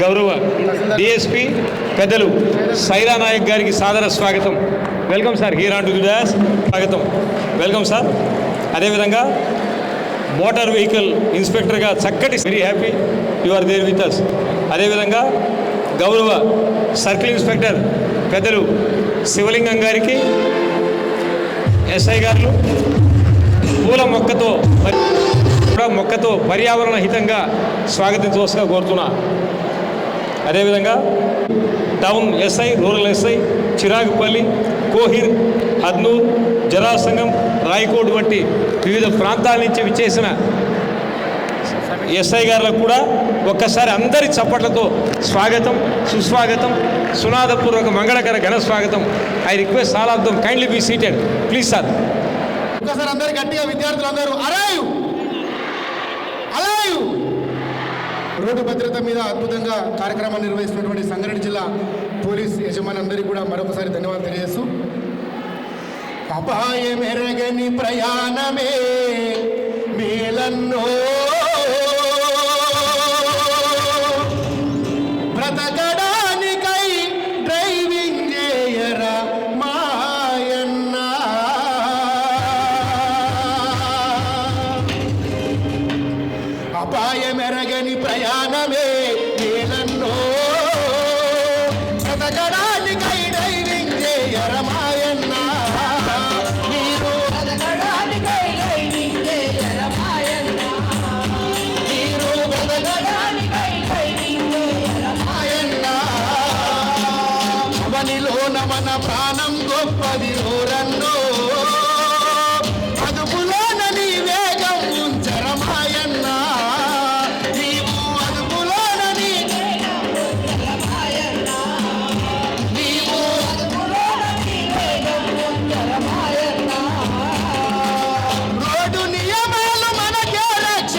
గౌరవ డిఎస్పి పెద్దలు సైరా నాయక్ గారికి సాదర స్వాగతం. Welcome sir, here on to the dash. స్వాగతం, వెల్కమ్ సార్. అదేవిధంగా మోటార్ వెహికల్ ఇన్స్పెక్టర్గా చక్కటి, very happy you are there with us. అదేవిధంగా గౌరవ సర్కిల్ ఇన్స్పెక్టర్ పెద్దలు శివలింగం గారికి ఎస్ఐ గారు పూల మొక్కతో పర్యావరణ హితంగా స్వాగతించవలసిగా కోరుతున్నా. అదేవిధంగా town SI, rural SI, Chiragupalli, Kohir, Hadnur, Jharasangam, Raikode వంటి వివిధ ప్రాంతాల నుంచి విచ్చేసిన ఎస్ఐ గారులకు కూడా ఒక్కసారి అందరి చప్పట్లతో స్వాగతం, సుస్వాగతం, సునాదపూర్వక మంగళకర ఘన స్వాగతం. I request all of them kindly be seated please sir. ఒక్కసారి అందరు గట్టిగా విద్యార్థులందరూ అరాయు అలాయు. రోడ్డు భద్రత మీద అద్భుతంగా కార్యక్రమాలు నిర్వహిస్తున్నటువంటి సంగారెడ్డి జిల్లా పోలీస్ యజమానులందరికీ కూడా మరొకసారి ధన్యవాదాలు తెలియజేస్తూ, అపాయమెరగని ప్రయాణమే మేలన్నో, బ్రతకడానికై డ్రైవింగ్ చేయరా మాయన్న, అపాయమెరగని ప్రయాణమే మేలన్నో, బ్రతకడానికై డ్రైవింగ్ చేయర మాయన్న, మీరు బ్రతకడానికై డ్రైవింగ్ చేయర మాయన్న, మీరు బ్రతకడానికై డ్రైవింగ్ చేయర మాయన్న, అవనిలోన మన ప్రాణం గొప్పది రోరన్నో, అదుపులోన నీ వేగం ఉంచర మాయన్న, నీవు అదుపులోన నీ నీవు అదుపులోన నీ వేగం ఉంచర మాయన్న, రోడ్డు నియమాలు మనకే రక్ష,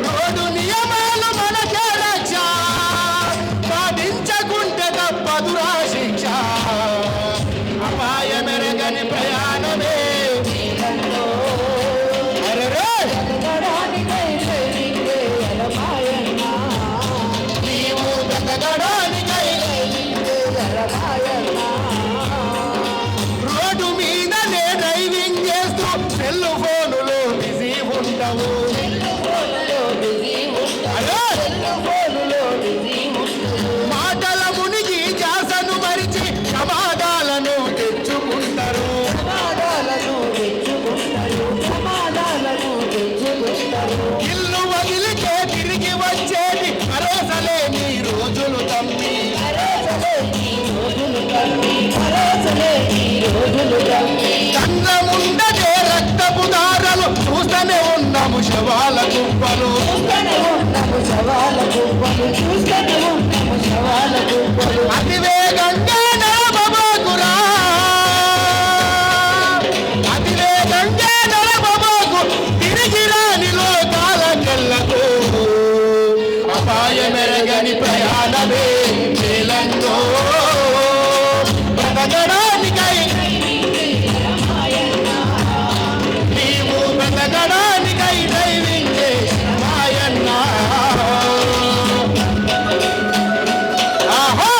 రోడ్డు నియమాలు మనకే రక్ష, పాటించకుంటే తప్పదురా శిక్ష, అపాయమెరగని ప్రయాణమే అరెరే, నీవు బ్రతకడానికై రోడ్డు మీదనే డ్రైవింగ్ చేస్తూ సెల్ ఫోనులో బిజీ ఉంటావు, అరే! మాటల మునిగి జాసను మరిచి ప్రమాదాలను తెచ్చుకుంటారు, ఇల్లు వదిలితే తిరిగి వచ్చేది అరోసలే నీ రోజులు తమ్మి, దండముండదే రక్తపు దారలు చూస్తూనే ఉన్నాము శవాల కుప్పలు, అతి వేగంగా నడవబోకురా, అతి వేగంగా నడవబోకు, తిరిగి రాని లోకాలకెళ్ళకు, అపాయమెరగని ప్రయాణమే మేలన్నో, బ్రతకడానికై నీవు బ్రతకడానికై డ్రైవింగ్ మాయన్న, ఆహా!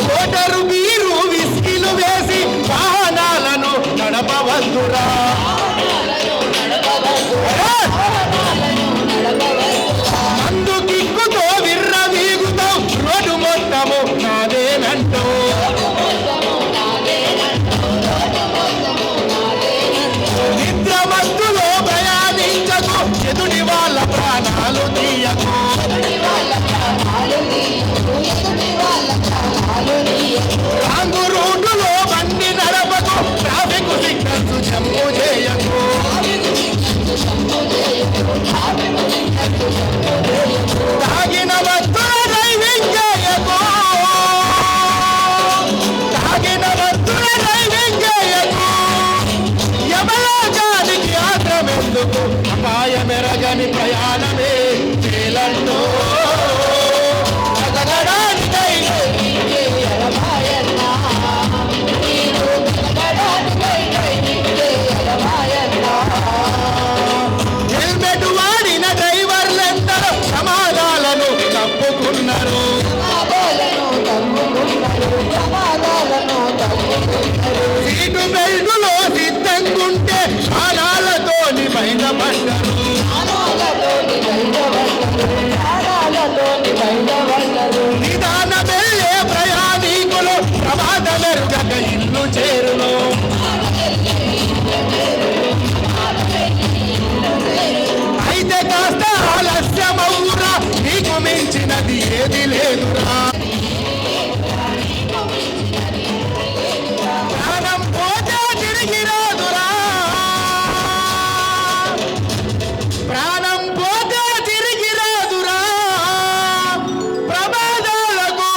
మోటారు బీరు విస్కీలు వేసి వాహనాలను నడపవద్దురా, మందు కిక్కుతో విర్ర వీగుతావు, రోడ్డు మొత్తము నాదేనంటూ, నిద్ర మత్తులో ప్రయాణించకు, ఎదుటి వాళ్ళ ప్రాణాలు తీయకు, రాంగు రోడ్డులో బండి నడపకు, ట్రాఫిక్ సిగ్నల్స్ జంపు చేయకు, మించినది ఏది లేదురా. ప్రాణం పోతే తిరిగి రాదురా, ప్రాణం పోతే తిరిగి రాదురా, ప్రమాదాలకు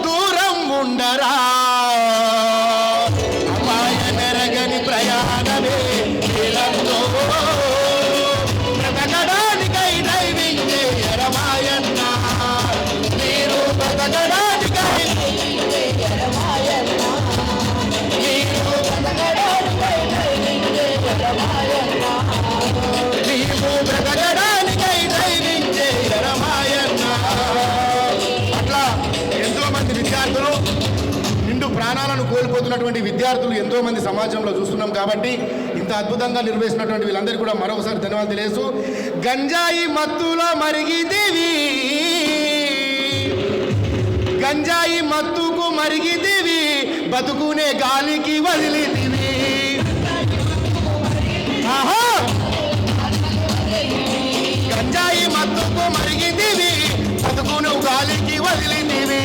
దూరం ఉండరా. అపాయమెరగని ప్రయాణమే నీలంతో, బ్రతకడానికై డ్రైవింగ్ చేయరమాయన్న. మీరు బ్రతకడానికై అట్లా ఎంతో మంది విద్యార్థులు, నిండు ప్రాణాలను కోల్పోతున్నటువంటి విద్యార్థులు ఎంతో మంది సమాజంలో చూస్తున్నాం. కాబట్టి ఇంత అద్భుతంగా నిర్వహిస్తున్నటువంటి వీళ్ళందరికీ కూడా మరొకసారి ధన్యవాదాలు తెలియజేస్తూ, గంజాయి మత్తులో మరిగిదివి, గంజాయి మత్తుకు మరిగిదివి, బతుకునే గాలికి వదిలిదివి. ఆహా, గంజాయి మత్తుకు మరిగిదివి, బతుకును గాలికి వదిలిదివి.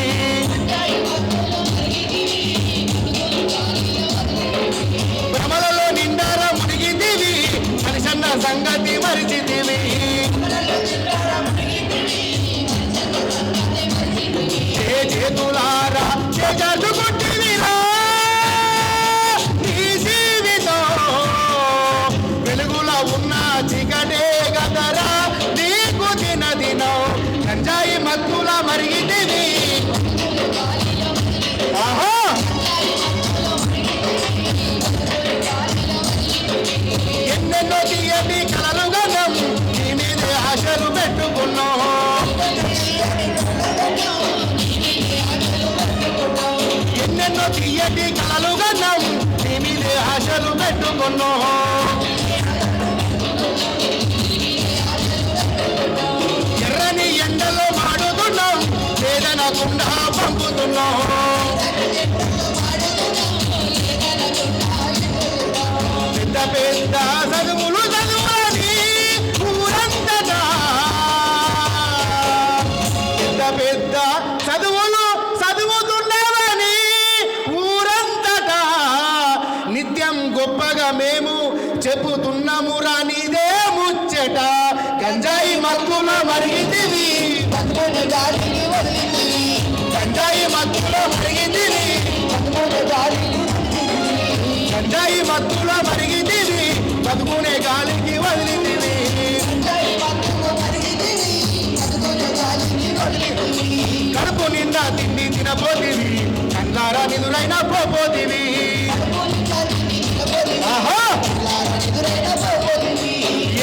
భ్రమలలో నిండార మునిగిదివి, మనిషన్న సంగతి మరిచిదివి. చేతులారా చేజాడుకుంటివిరా, నీ జీవితం వెలుగులో ఉన్న చీకటే గదరా నీకు దినదినం. గంజాయి మత్తుల మరిగితివి, ఆహా, ఎన్నెన్నో తీయటి కలలు గనం, నీ మీదే ఆశలు పెట్టుకున్నాం. ఎన్నెన్నో తీయటి కలలు గనం, నీ మీదే ఆశలు పెట్టుకున్నాం. ఎర్రని ఎండలో మాడుతున్నాం, వేదనకుండా పంపుతున్నాం. పెద్ద పెద్ద చదువులు చదువులని ఊరంతటా, పెద్ద పెద్ద చదువులు చదువుతున్నామని ఊరంతటా, నిత్యం గొప్పగా మేము చెప్పుతున్నాము రానిదే ముచ్చట. గంజాయి మత్తులో మరిగితివి, గంజాయి మత్తులో మరిగితివి, గంజాయి మత్తులో మరిగితివి, బతుకునే గాలికి వదిలితివి. కడుపు నిండా తిండి తినపోతివి, కందారా నిధులైనా పోపోతివి. ఆహా,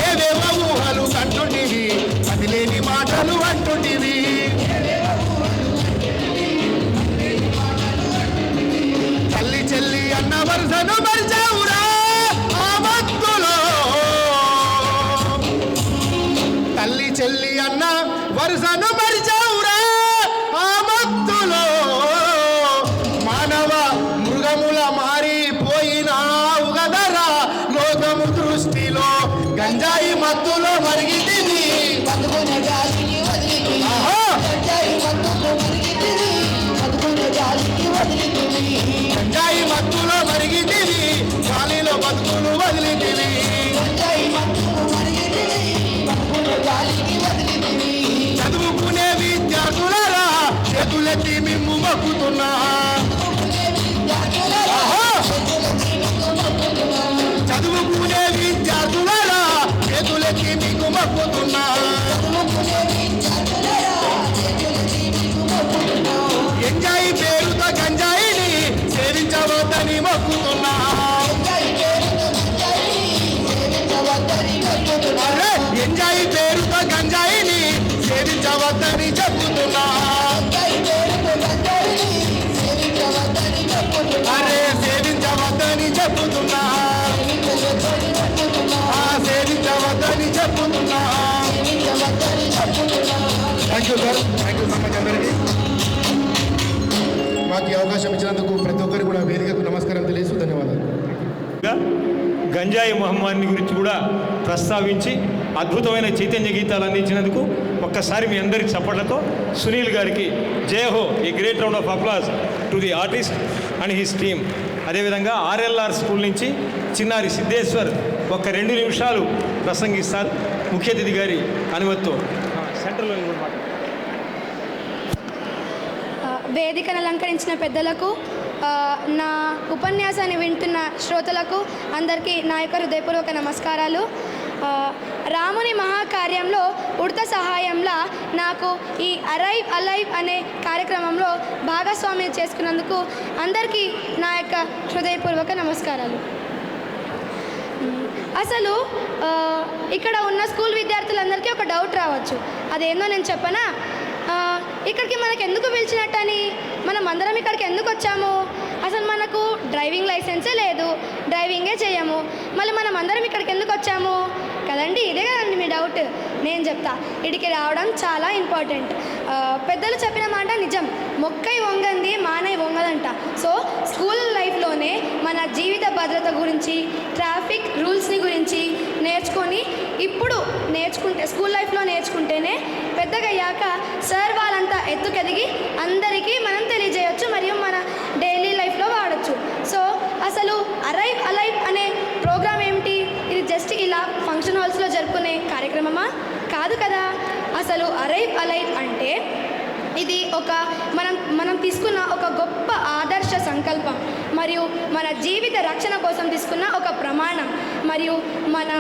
ఏవేవో ఊహలు కంటుంటివి, అది లేని మాటలు అంటుంటివి. తల్లి చెల్లి అన్న వరుసను మరిచావురా ఆ మత్తులో, తల్లి చెల్లి అన్న వరుసను మరిచావురా ఆ మత్తులో. మానవ మృగముల మారిపోయినావు గదరా లోకము దృష్టిలో. గంజాయి మత్తులో మరిగితివి, ఆహా, గంజాయి మత్తులో మరిగితివి, గాలిలో బతుకులు వదిలితివి. చదువుకునే విద్యార్థులరా చేతులెత్తి మిమ్ము మొక్కుతున్నా. ఆహా, చదువుకునే విద్యార్థులరా చేతులెత్తి మీకు మొక్కుతున్నా. ఎంజాయి పేరుతో గంజాయిని సేవించవద్దని మొక్కుతున్నా. అరే, ఎంజాయి పేరుతో గంజాయిని సేవించవద్దని చెప్పుతున్నా. అరే, సేవించవద్దని చెప్పుతున్నా, సేవించవద్దని చెప్పుతున్నా. Thank you sir, thank you so much అందరికీ. మాకు ఈ అవకాశం ఇచ్చినందుకు ప్రతి ఒక్కరికి కూడా వేదికకు నమస్కారం తెలియజేస్తూ ధన్యవాదాలు. గంజాయి మహమ్మారిని గురించి కూడా ప్రస్తావించి అద్భుతమైన చైతన్య గీతాలు అందించినందుకు ఒక్కసారి మీ అందరి చప్పట్లతో సునీల్ గారికి జయహో, a great round of applause to the artist and his team. అదేవిధంగా ఆర్ఎల్ఆర్ స్కూల్ నుంచి చిన్నారి సిద్ధేశ్వర్ ఒక 2 నిమిషాలు ప్రసంగిస్తారు ముఖ్య అతిథి గారి అనుమతితో. సెంటర్లో వేదికను అలంకరించిన పెద్దలకు, నా ఉపన్యాసాన్ని వింటున్న శ్రోతలకు అందరికీ నా యొక్క హృదయపూర్వక నమస్కారాలు. రాముని మహాకార్యంలో ఉడత సహాయంలా నాకు ఈ అరైవ్ అలైవ్ అనే కార్యక్రమంలో భాగస్వామ్యం చేసుకున్నందుకు అందరికీ నా యొక్క హృదయపూర్వక నమస్కారాలు. అసలు ఇక్కడ ఉన్న స్కూల్ విద్యార్థులందరికీ ఒక డౌట్ రావచ్చు, అదేందో నేను చెప్పనా? ఇక్కడికి మనకు ఎందుకు పిలిచినట్టని, మనం అందరం ఇక్కడికి ఎందుకు వచ్చాము? అసలు మనకు డ్రైవింగ్ లైసెన్సే లేదు, డ్రైవింగే చేయము, మళ్ళీ మనం అందరం ఇక్కడికి ఎందుకు వచ్చాము కదండి? ఇదే కదండి మీ డౌట్. నేను చెప్తా, ఇడికి రావడం చాలా ఇంపార్టెంట్. పెద్దలు చెప్పిన మాట నిజం, మొక్కై వంగంది మానై వంగదంట. సో స్కూల్ లైఫ్లోనే మన జీవిత భద్రత గురించి, ట్రాఫిక్ రూల్స్ని గురించి నేర్చుకొని, ఇప్పుడు నేర్చుకుంటే, స్కూల్ లైఫ్లో నేర్చుకుంటేనే పెద్దగయ్యాక సార్ వాళ్ళంతా ఎత్తుకెదిగి అందరికీ మనం తెలియజేయచ్చు, మరియు మన డైలీ లైఫ్లో వాడచ్చు. సో అసలు అరైవ్ అలైవ్ అనే ప్రోగ్రామ్ ఏమిటి? ఇది జస్ట్ ఇలా ఫంక్షన్ హాల్స్లో జరుపుకునే కార్యక్రమమా? కాదు కదా. అసలు అరైవ్ అలైవ్ అంటే ఇది ఒక మనం తీసుకున్న ఒక గొప్ప ఆదర్శ సంకల్పం, మరియు మన జీవిత రక్షణ కోసం తీసుకున్న ఒక ప్రమాణం, మరియు మన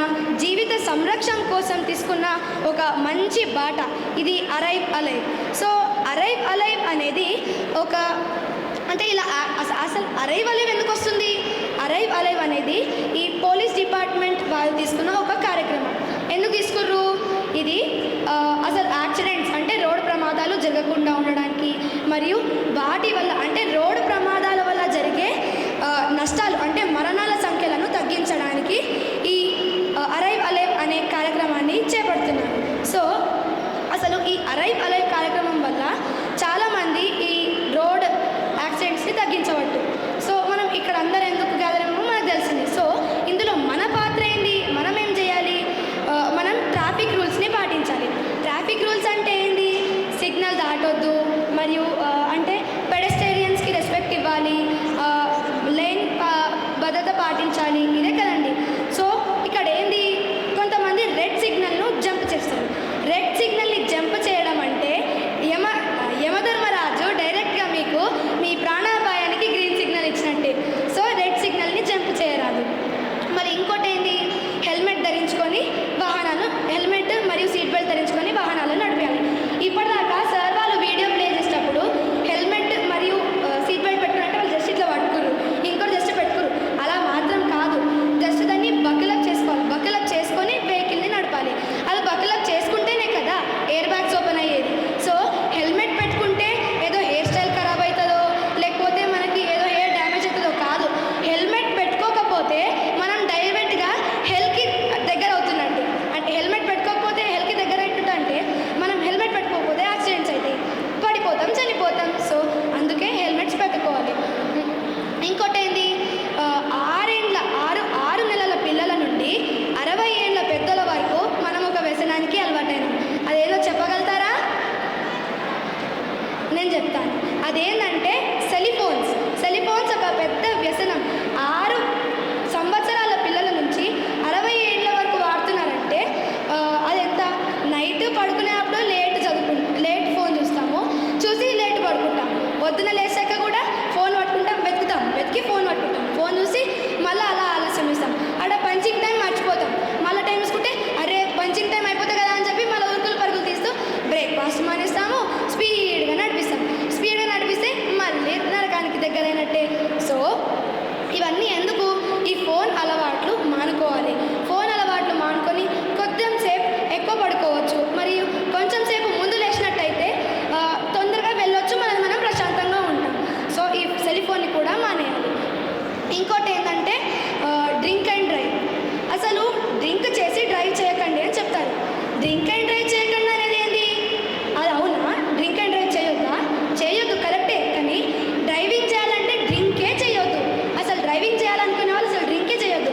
జీవిత సంరక్షణ కోసం తీసుకున్న ఒక మంచి బాట. ఇది arrive alive. So arrive alive అనేది ఒక అంటే ఇలా అసలు అరైవ్ అలైవ్ ఎందుకు వస్తుంది? అరైవ్ అలైవ్ అనేది ఈ పోలీస్ డిపార్ట్మెంట్ వాళ్ళు తీసుకున్న ఒక కార్యక్రమం. ఎందుకు తీసుకుర్రు? ఇది అసలు యాక్సిడెంట్స్ అంటే రోడ్డు ప్రమాదాలు జరగకుండా ఉండడానికి, మరియు వాటి వల్ల అంటే రోడ్డు ప్రమాదాల వల్ల జరిగే నష్టాలు అంటే మరణాల సంఖ్యలను తగ్గించడానికి ఈ అరైవ్ అలైవ్ అనే కార్యక్రమాన్ని చేపడుతున్నారు. సో అసలు ఈ అరైవ్ అలైవ్ కార్యక్రమం వల్ల చాలామంది ఈ రోడ్ యాక్సిడెంట్స్ని తగ్గించవచ్చు. సో మనం ఇక్కడ అందరూ ఎందుకు గ్యాదర్ అయ్యామో మనకు తెలిసింది. సో ఇందులో మన పాత్ర ఏంటి? మనం ఏం చేయాలి? మనం ట్రాఫిక్ రూల్స్ని పాటించాలి. ట్రాఫిక్ రూల్స్ అంటే ఏంటి? సిగ్నల్ దాటొద్దు, మరియు అంటే పెడెస్టేరియన్స్కి రెస్పెక్ట్ ఇవ్వాలి, లేన్ భద్రత పాటించాలి, ఇదే కదండి. సో ఇక్కడ ఏంది, కొంతమంది రెడ్ సిగ్నల్ను జంప్ చేస్తారు. రెడ్ సిగ్నల్ని జంప్ చేయడం అంటే యమధర్మరాజు డైరెక్ట్గా మీకు మీ ప్రాణాపాయానికి గ్రీన్ సిగ్నల్ ఇచ్చినట్టే. సో రెడ్ సిగ్నల్ని జంప్ చేయరాదు. మరి ఇంకోటి ఏంటి? హెల్మెట్ ధరించుకొని వాహనాలు, హెల్మెట్ మరియు సీట్ బెల్ట్ ధరించుకొని వాహనాలను నడిపాలి. ఇప్పటిదాకా సార్ వాళ్ళు వీడియో ప్లే చేసేటప్పుడు హెల్మెట్ మరియు సీట్ బెల్ట్ పెట్టుకున్నట్టు వాళ్ళు జస్ట్ ఇట్లా పట్టుకురు, ఇంకోటి జస్ట్ పెట్టుకురు. అలా మాత్రం కాదు, జస్ట్ దాన్ని బకిలప్ చేసుకోవాలి. బకిలప్ చేసుకొని వెహికల్ని నడపాలి. అది బకిలప్ చేసుకుంటేనే కదా ఎయిర్ బ్యాగ్స్ ఓపెన్ అయ్యేది. సో హెల్మెట్ పెట్టుకుంటే ఏదో హెయిర్ స్టైల్ ఖరాబ్ అవుతుందో, లేకపోతే మనకి ఏదో హెయిర్ డ్యామేజ్ అవుతుందో కాదు. హెల్మెట్ పెట్టుకోకపోతే మనం డైరెక్ట్గా హెల్త్కి దగ్గర అవుతున్నట్టు. అంటే హెల్మెట్ పెట్టుకోకపోతే హెల్త్కి దగ్గర అవుతుందంటే మనం హెల్మెట్ పెట్టుకోకపోతే యాక్సిడెంట్స్ అవుతాయి, పడిపోతాం, చనిపోతాం. సో అందుకే హెల్మెట్స్ పెట్టుకోవాలి. ఇంకోటి ఏంటి? 6 నెలల పిల్లల నుండి 60 ఏళ్ళ పెద్దల వరకు మనం ఒక వ్యసనానికి అలవాటైనాం. అదేదో చెప్పగలుగుతారా? నేను చెప్తాను. అదేంటంటే సెలిఫోన్స్. సెలిఫోన్స్ ఒక పెద్ద వ్యసనం. 6 సంవత్సరాల పిల్లల నుంచి 60 ఏళ్ళ వరకు వాడుతున్నారంటే అది ఎంత? నైట్ పడుకునేటప్పుడు లేట్ ఫోన్ చూస్తాము, చూసి లేట్ పడుకుంటాం. పొద్దున లేచాక కూడా ఫోన్ పట్టుకుంటాం, వెతికి ఫోన్ పట్టుకుంటాం, ఫోన్ చూసి మళ్ళీ అలా ఆలస్యం ఇస్తాం. అక్కడ పంచింగ్ టైం మర్చిపోతాం. మళ్ళీ టైం చూసుకుంటే అరే పంచింగ్ టైం అయిపోతుంది కదా అని చెప్పి మళ్ళీ ఉరుకులు పరుగులు తీస్తూ బ్రేక్ఫాస్ట్ మానేస్తాము, స్పీడ్గా నడిపిస్తాం. స్పీడ్గా నడిపిస్తే మళ్ళీ నరకానికి దగ్గరైనట్టే. సో ఇవన్నీ ఎందుకు? ఈ ఫోన్ అలవాట్లు మానుకోవాలి. ఫోన్ అలవాట్లు మానుకొని కొంచెం సేపు ఎక్కువ పడుకోవచ్చు, మరియు కొంచెం సేపు ముందు లేచినట్టయితే తొందరగా వెళ్ళొచ్చు, మనం ప్రశాంతంగా ఉంటాం. సో ఈ సెలిఫోన్ని కూడా మానేయాలి. ఇంకోటి ఏంటంటే డ్రింక్ అండ్ డ్రైవ్. అసలు డ్రింక్ చేసి డ్రైవ్ చేయకండి అని చెప్తారు. డ్రింక్ అండ్ డ్రైవ్ చేయకండి అనేది ఏంటి? అది అవునా? డ్రింక్ అండ్ డ్రైవ్ చేయొద్దు, కరెక్టే. కానీ డ్రైవింగ్ చేయాలంటే డ్రింకే చేయొద్దు. అసలు డ్రైవింగ్ చేయాలనుకునే వాళ్ళు అసలు డ్రింకే చేయొద్దు.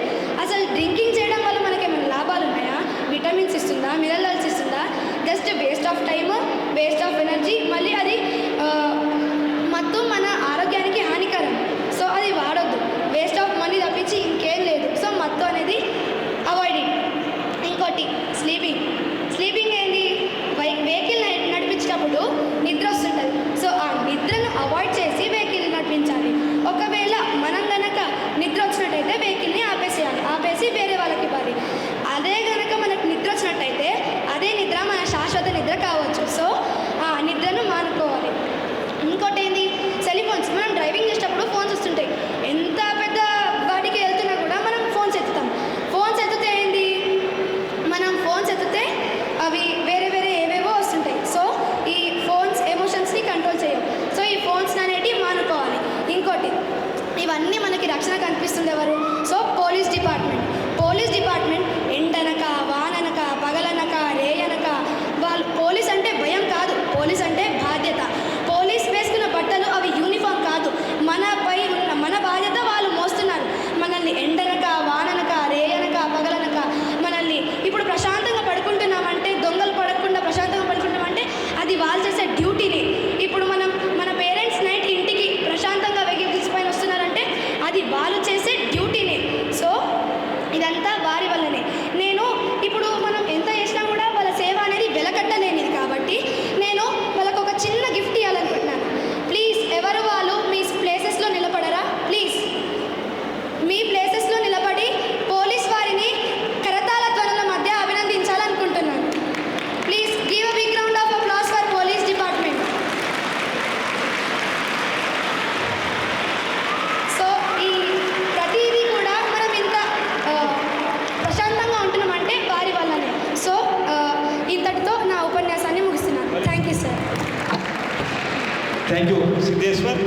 Thank you Siddheshwar.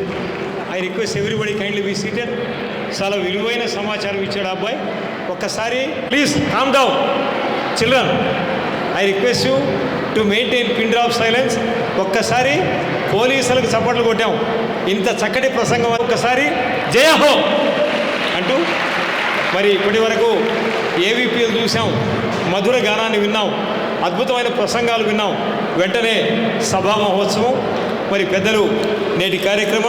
I request everybody kindly be seated. చాలా విలువైన సమాచారం ఇచ్చాడు అబ్బాయి. ఒక్కసారి please calm down children. I request you to maintain pin drop silence. ఒక్కసారి పోలీసులకు చప్పట్లు కొట్టాం. ఇంత చక్కటి ప్రసంగం ఒక్కసారి జయ హో అంటూ. మరి ఇప్పటి వరకు ఏవీపీలు చూసాం, మధుర గానాన్ని విన్నాం, అద్భుతమైన ప్రసంగాలు విన్నాం. వెంటనే సభా మహోత్సవం. మరి పెద్దలు నేటి కార్యక్రమ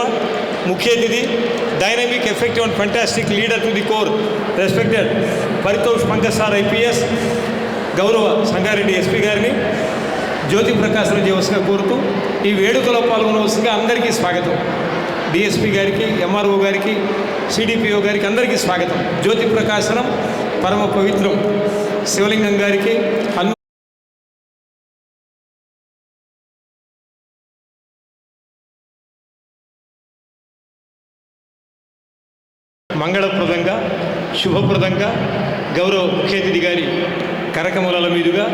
ముఖ్య అతిథి, dynamic effective and fantastic leader to the core, respected Paritosh Pankaj sir IPS, గౌరవ సంగారెడ్డి ఎస్పీ గారిని జ్యోతి ప్రకాశనం చేయవలసిగా కోరుతూ ఈ వేడుకలో పాల్గొనవలసిందిగా అందరికీ స్వాగతం. డిఎస్పీ గారికి, ఎంఆర్ఓ గారికి, సిడిపిఓ గారికి అందరికీ స్వాగతం. జ్యోతి ప్రకాశనం పరమ పవిత్రం. శివలింగం గారికి మంగళప్రదంగా, శుభప్రదంగా గౌరవ ముఖ్య అతిథి గారి కరకమలాల మీదుగా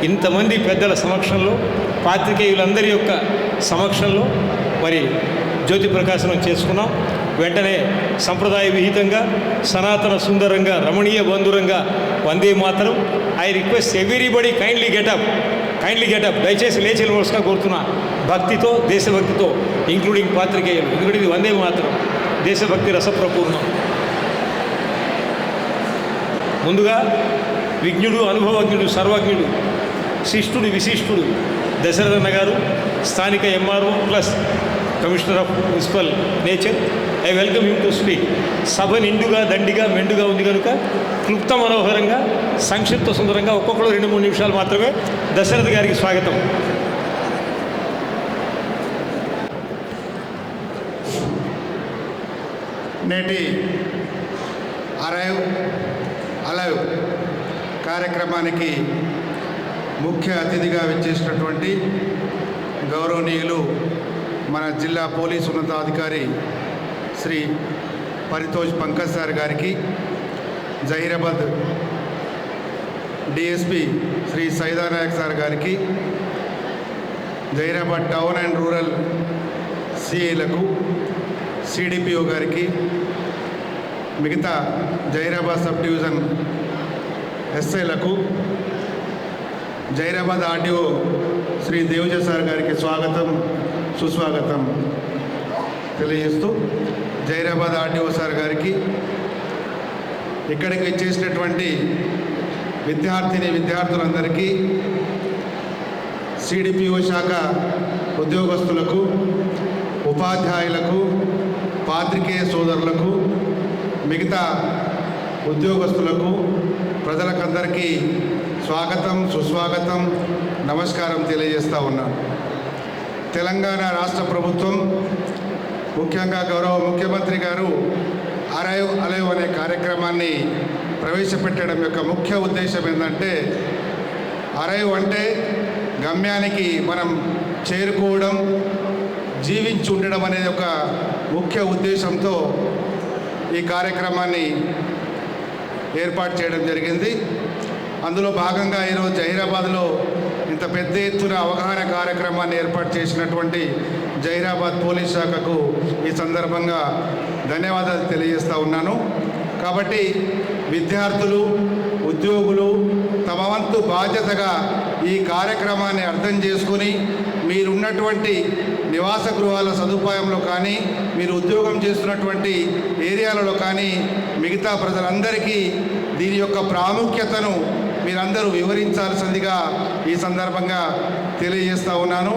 ఇంతమంది పెద్దల సమక్షంలో, పాత్రికేయులందరి యొక్క సమక్షంలో మరి జ్యోతి ప్రకాశనం చేసుకున్నాం. వెంటనే సంప్రదాయ విహితంగా, సనాతన సుందరంగా, రమణీయ బంధురంగా Vande Mataram. I request everybody kindly get up. దయచేసి లేచి నిలవలసిగా కోరుతున్నా. భక్తితో, దేశభక్తితో, ఇంక్లూడింగ్ పాత్రికేయులు. ఎందుకంటే ఇది వందే మాతరం, దేశభక్తి రసప్రపూర్ణం. ముందుగా విజ్ఞుడు, అనుభవజ్ఞుడు, సర్వజ్ఞుడు, శిష్టుడు, విశిష్టుడు దశరథన్న గారు, స్థానిక MRO plus commissioner of municipal nature. I welcome you to speak. సభ నిండుగా, దండిగా, మెండుగా ఉంది కనుక క్లుప్త మనోహరంగా, సంక్షిప్త సుందరంగా ఒక్కొక్కరు 2-3 నిమిషాలు మాత్రమే. దశరథ్ గారికి స్వాగతం. నేటి అలైవ్ కార్యక్రమానికి ముఖ్య అతిథిగా విచ్చేసినటువంటి గౌరవనీయులు మన జిల్లా పోలీసు ఉన్నతాధికారి శ్రీ పరితోష్ పంకజ్ సార్ గారికి, జహీరాబాద్ డిఎస్పి శ్రీ సైదానాయక్ సార్ గారికి, జహీరాబాద్ టౌన్ అండ్ రూరల్ సిఐలకు, సిడిపిఓ గారికి, మిగతా జహీరాబాద్ సబ్ డివిజన్ ఎస్ఐలకు, జహీరాబాద్ ఆర్డీఓ శ్రీ దేవజ సార్ గారికి స్వాగతం, సుస్వాగతం తెలియజేస్తూ, జహీరాబాద్ ఆర్డీఓ సార్ గారికి, ఇక్కడికి వచ్చేసినటువంటి విద్యార్థులందరికీ, సిడిపిఓ శాఖ ఉద్యోగస్తులకు, ఉపాధ్యాయులకు, పాత్రికేయ సోదరులకు, మిగతా ఉద్యోగస్తులకు, ప్రజలకందరికీ స్వాగతం, సుస్వాగతం, నమస్కారం తెలియజేస్తూ ఉన్నాను. తెలంగాణ రాష్ట్ర ప్రభుత్వం, ముఖ్యంగా గౌరవ ముఖ్యమంత్రి గారు అలైవ్ అనే కార్యక్రమాన్ని ప్రవేశపెట్టడం యొక్క ముఖ్య ఉద్దేశం ఏంటంటే, అరైవ్ అంటే గమ్యానికి మనం చేరుకోవడం, జీవించి ఉండడం అనేది ఒక ముఖ్య ఉద్దేశంతో ఈ కార్యక్రమాన్ని ఏర్పాటు చేయడం జరిగింది. అందులో భాగంగా ఈరోజు జహీరాబాద్లో ఇంత పెద్ద ఎత్తున అవగాహన కార్యక్రమాన్ని ఏర్పాటు చేసినటువంటి జహీరాబాద్ పోలీస్ శాఖకు ఈ సందర్భంగా ధన్యవాదాలు తెలియజేస్తూ ఉన్నాను. కాబట్టి విద్యార్థులు, ఉద్యోగులు తమ వంతు బాధ్యతగా ఈ కార్యక్రమాన్ని అర్థం చేసుకొని మీరున్నటువంటి నివాస గృహాల సదుపాయంలో కానీ, మీరు ఉద్యోగం చేస్తున్నటువంటి ఏరియాలలో కానీ మిగతా ప్రజలందరికీ దీని యొక్క ప్రాముఖ్యతను మీరందరూ వివరించాల్సిందిగా ఈ సందర్భంగా తెలియజేస్తూ ఉన్నాను.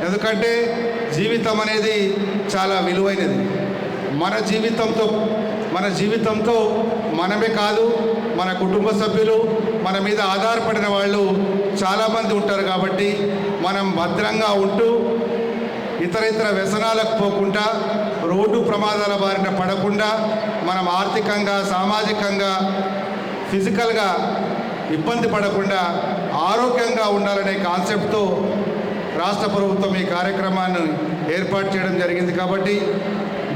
ఎందుకంటే జీవితం అనేది చాలా విలువైనది. మన జీవితంతో మనమే కాదు, మన కుటుంబ సభ్యులు, మన మీద ఆధారపడిన వాళ్ళు చాలామంది ఉంటారు. కాబట్టి మనం భద్రంగా ఉంటూ ఇతర వ్యసనాలకు పోకుండా, రోడ్డు ప్రమాదాల బారిన పడకుండా, మనం ఆర్థికంగా, సామాజికంగా, ఫిజికల్గా ఇబ్బంది పడకుండా ఆరోగ్యంగా ఉండాలనే కాన్సెప్ట్తో రాష్ట్ర ప్రభుత్వం ఈ కార్యక్రమాన్ని ఏర్పాటు చేయడం జరిగింది. కాబట్టి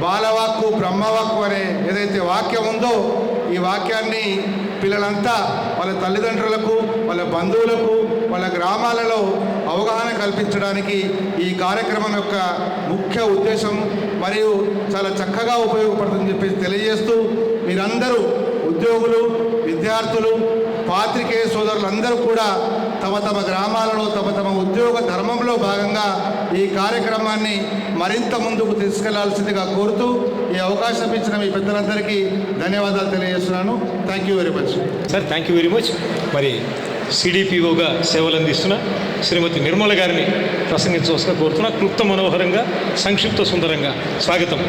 బాలవాక్కు బ్రహ్మవాక్కు అనే ఏదైతే వాక్యం ఉందో, ఈ వాక్యాన్ని పిల్లలంతా వాళ్ళ తల్లిదండ్రులకు, వాళ్ళ బంధువులకు, వాళ్ళ గ్రామాలలో అవగాహన కల్పించడానికి ఈ కార్యక్రమం యొక్క ముఖ్య ఉద్దేశం మరియు చాలా చక్కగా ఉపయోగపడుతుందని చెప్పేసి తెలియజేస్తూ మీరందరూ ఉద్యోగులు, విద్యార్థులు, పాత్రికేయ సోదరులందరూ కూడా తమ తమ గ్రామాలలో తమ తమ ఉద్యోగ ధర్మంలో భాగంగా ఈ కార్యక్రమాన్ని మరింత ముందుకు తీసుకెళ్లాల్సిందిగా కోరుతూ ఈ అవకాశం ఇచ్చిన మీ పెద్దలందరికీ ధన్యవాదాలు తెలియజేస్తున్నాను. Thank you very much sir. Thank you very much. మరి సిడిపిఓగా సేవలు అందిస్తున్న శ్రీమతి నిర్మల గారిని ప్రసంగించవలసిగా కోరుతున్నా. క్లుప్త మనోహరంగా, సంక్షిప్త సుందరంగా స్వాగతం.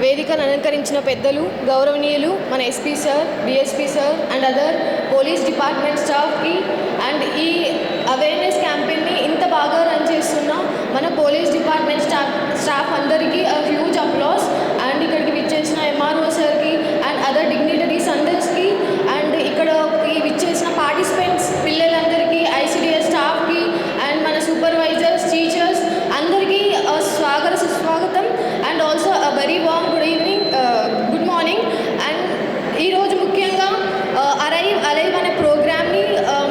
వేదికను అలంకరించిన పెద్దలు, గౌరవనీయులు, మన SP sir, DSP sir and other police department స్టాఫ్కి అండ్ ఈ అవేర్నెస్ క్యాంపెయిన్ని ఇంత బాగా రన్ చేస్తున్న మన పోలీస్ డిపార్ట్మెంట్ స్టాఫ్ అందరికీ హ్యూజ్ అప్లాస్. అండ్ ఇక్కడికి విచ్చేసిన ఎంఆర్ఓ సార్కి అండ్ అదర్ డిగ్నిటరీస్ అందరికీ అండ్ ఇక్కడ విచ్చేసిన పార్టిసిపెంట్స్ పిల్లలందరికీ, ఐసిడిఎస్ స్టాఫ్కి అండ్ మన సూపర్వైజర్స్, టీచర్స్ అందరికీ సుస్వాగతం and also very warm good evening, good morning. And ఈరోజు ముఖ్యంగా అలైవ్ అనే ప్రోగ్రామ్ని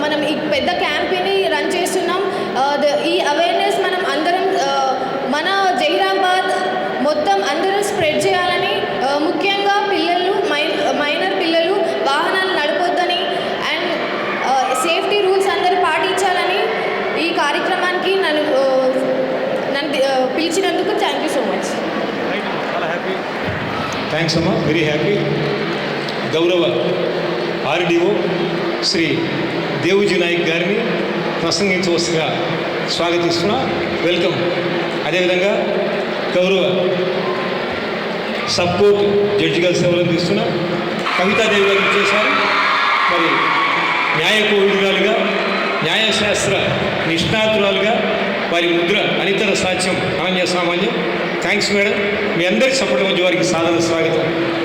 మనం ఈ పెద్ద క్యాంపెయిన్ని రన్ చేస్తున్నాం. ఈ అవేర్నెస్ మనం అందరం మన జహీరాబాద్ మొత్తం అందరం స్ప్రెడ్ చేయాలని, ముఖ్యంగా పిల్లలు, మైనర్ పిల్లలు వాహనాలు నడపొద్దని అండ్ సేఫ్టీ రూల్స్ అందరూ పాటించాలని ఈ కార్యక్రమానికి నన్ను పిలిచినందుకు థ్యాంక్ యూ సో మచ్. చాలా హ్యాపీ. థ్యాంక్స్ అమ్మా, వెరీ హ్యాపీ. గౌరవ ఆర్డీఓ శ్రీ దేవుజీ నాయక్ గారిని ప్రసంగించవలసిగా స్వాగతిస్తున్నా. వెల్కమ్. అదేవిధంగా గౌరవ సబ్ కోర్టు జడ్జి గారి సేవలు అందిస్తున్న కవితాదేవి గారు ఇచ్చేశారు. మరి న్యాయ కోవిదురాలుగా, న్యాయశాస్త్ర నిష్ణాతురాలుగా వారి ముద్ర అనితర సాధ్యం, అనన్య సామాన్యం. Thanks madam. మీ అందరి సపోర్ట్ మధ్య వారికి సాధారణ స్వాగతం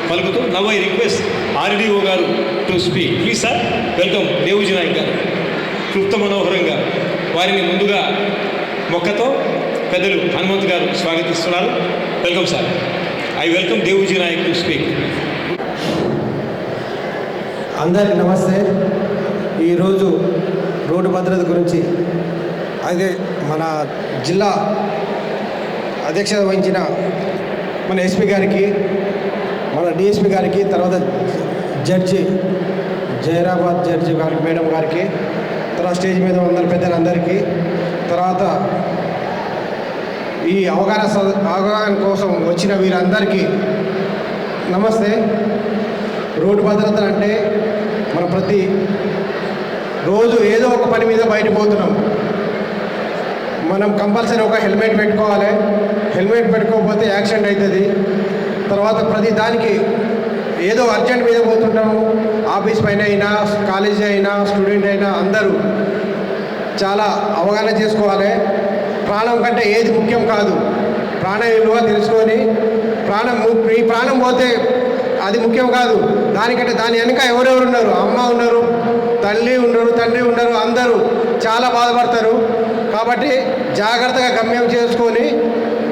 పలుకుతూ నవ్ ఐ రిక్వెస్ట్ ఆర్డీఓ గారు to speak. Please sir. Welcome Devuji Naik గారు. క్లుప్త మనోహరంగా వారిని ముందుగా మొక్కతో పెద్దలు హనుమంత్ గారు స్వాగతిస్తున్నారు. Welcome sir. I welcome Devuji Naik to speak. అందరికీ నమస్తే. ఈరోజు రోడ్డు భద్రత గురించి అదే మన జిల్లా అధ్యక్షత వహించిన మన ఎస్పీ గారికి, మన డిఎస్పీ గారికి, తర్వాత జడ్జి జహీరాబాద్ జడ్జి గారికి, మేడం గారికి, తర్వాత స్టేజ్ మీద ఉన్న పెద్దలందరికీ, తర్వాత ఈ అవగాహన కోసం వచ్చిన వీరందరికీ నమస్తే. రోడ్డు భద్రత అంటే మనం ప్రతి రోజు ఏదో ఒక పని మీద బయటపోతున్నాం. మనం కంపల్సరీ ఒక హెల్మెట్ పెట్టుకోవాలి. హెల్మెట్ పెట్టుకోకపోతే యాక్సిడెంట్ అవుతుంది. తర్వాత ప్రతి దానికి ఏదో అర్జెంట్ మీద పోతుంటాము. ఆఫీస్ పైన అయినా, కాలేజీ అయినా, స్టూడెంట్ అయినా అందరూ చాలా అవగాహన చేసుకోవాలి. ప్రాణం కంటే ఏది ముఖ్యం కాదు. ప్రాణ విలువ తెలుసుకొని ఈ ప్రాణం పోతే అది ముఖ్యం కాదు. దానికంటే దాని వెనుక ఎవరెవరు ఉన్నారు, అమ్మ ఉన్నారు, తల్లి ఉన్నారు, తండ్రి ఉన్నారు, అందరూ చాలా బాధపడతారు. కాబట్టి జాగ్రత్తగా గమ్యం చేసుకొని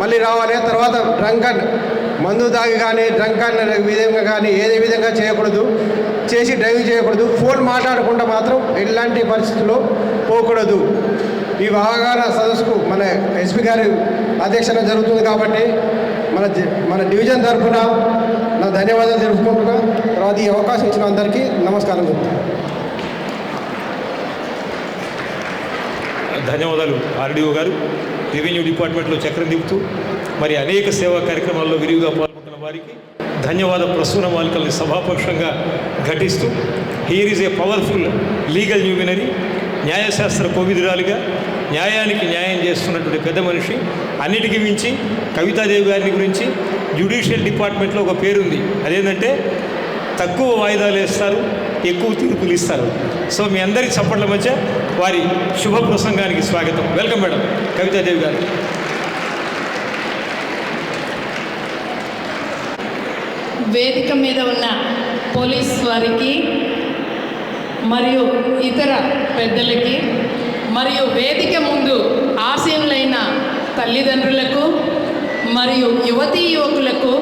మళ్ళీ రావాలి. తర్వాత మందు తాగి కానీ డ్రంకన్ విధంగా కానీ ఏదే విధంగా చేయకూడదు, చేసి డ్రైవింగ్ చేయకూడదు. ఫోన్ మాట్లాడకుండా మాత్రం ఎలాంటి పరిస్థితుల్లో పోకూడదు. ఈ అవగాహన సదస్సుకు మన ఎస్పీ గారి అధ్యక్షత జరుగుతుంది కాబట్టి మన డివిజన్ తరఫున నా ధన్యవాదాలు తెలుపుకుంటున్నా. తర్వాత ఈ అవకాశం ఇచ్చిన అందరికీ నమస్కారం చెప్తాను. ధన్యవాదాలు ఆర్డీఓ గారు. రెవెన్యూ డిపార్ట్మెంట్లో చక్రం దింపుతూ మరి అనేక సేవా కార్యక్రమాల్లో విరివిగా పాల్గొంటున్న వారికి ధన్యవాద ప్రసూన మాలికల్ని సభాపక్షంగా ఘటిస్తూ here is a powerful legal luminary, న్యాయశాస్త్ర కోవిదురాలుగా న్యాయానికి న్యాయం చేస్తున్నటువంటి పెద్ద మనిషి. అన్నిటికీ మించి కవితాదేవి గారిని గురించి జ్యుడిషియల్ డిపార్ట్మెంట్లో ఒక పేరుంది. అదేంటంటే తక్కువ వాయిదాలు వేస్తారు, ఎక్కువ తీర్పులు ఇస్తారు. సో మీ అందరి చప్పట్ల మధ్య వారి శుభ ప్రసంగానికి స్వాగతం. వెల్కమ్ మేడం కవితాదేవి గారు. వేదిక మీద ఉన్న పోలీస్ వారికి మరియు ఇతర పెద్దలకి మరియు వేదిక ముందు ఆసీనులైన తల్లిదండ్రులకు మరియు యువతీ యువకులకు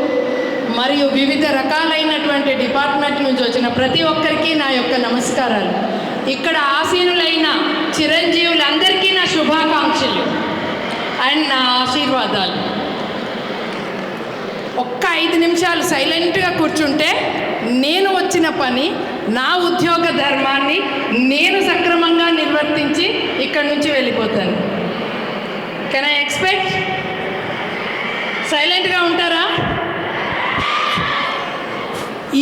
మరియు వివిధ రకాలైనటువంటి డిపార్ట్మెంట్ నుంచి వచ్చిన ప్రతి ఒక్కరికి నా యొక్క నమస్కారాలు. ఇక్కడ ఆసీనులైన చిరంజీవులందరికీ నా శుభాకాంక్షలు అండ్ నా ఆశీర్వాదాలు. ఒక్క 5 నిమిషాలు సైలెంట్గా కూర్చుంటే నేను వచ్చిన పని, నా ఉద్యోగ ధర్మాన్ని నేను సక్రమంగా నిర్వర్తించి ఇక్కడి నుంచి వెళ్ళిపోతాను. Can I expect? సైలెంట్గా ఉంటారా?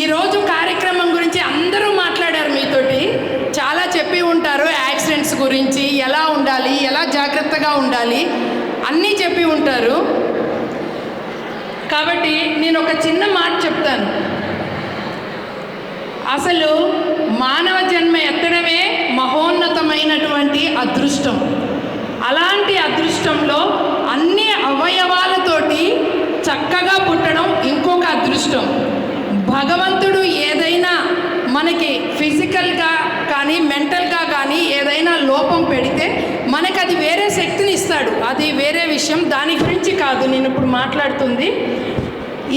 ఈరోజు కార్యక్రమం గురించి అందరూ మాట్లాడారు, మీతోటి చాలా చెప్పి ఉంటారు. యాక్సిడెంట్స్ గురించి ఎలా ఉండాలి, ఎలా జాగ్రత్తగా ఉండాలి అన్నీ చెప్పి ఉంటారు. కాబట్టి నేను ఒక చిన్న మాట చెప్తాను. అసలు మానవ జన్మ ఎత్తడమే మహోన్నతమైనటువంటి అదృష్టం. అలాంటి అదృష్టంలో అన్ని అవయవాలతోటి చక్కగా పుట్టడం ఇంకొక అదృష్టం. భగవంతుడు ఏదైనా మనకి ఫిజికల్గా కానీ మెంటల్గా కానీ ఏదైనా లోపం పెడితే మనకు అది వేరే శక్తిని ఇస్తాడు, అది వేరే విషయం. దాని గురించి కాదు నేను ఇప్పుడు మాట్లాడుతుంది.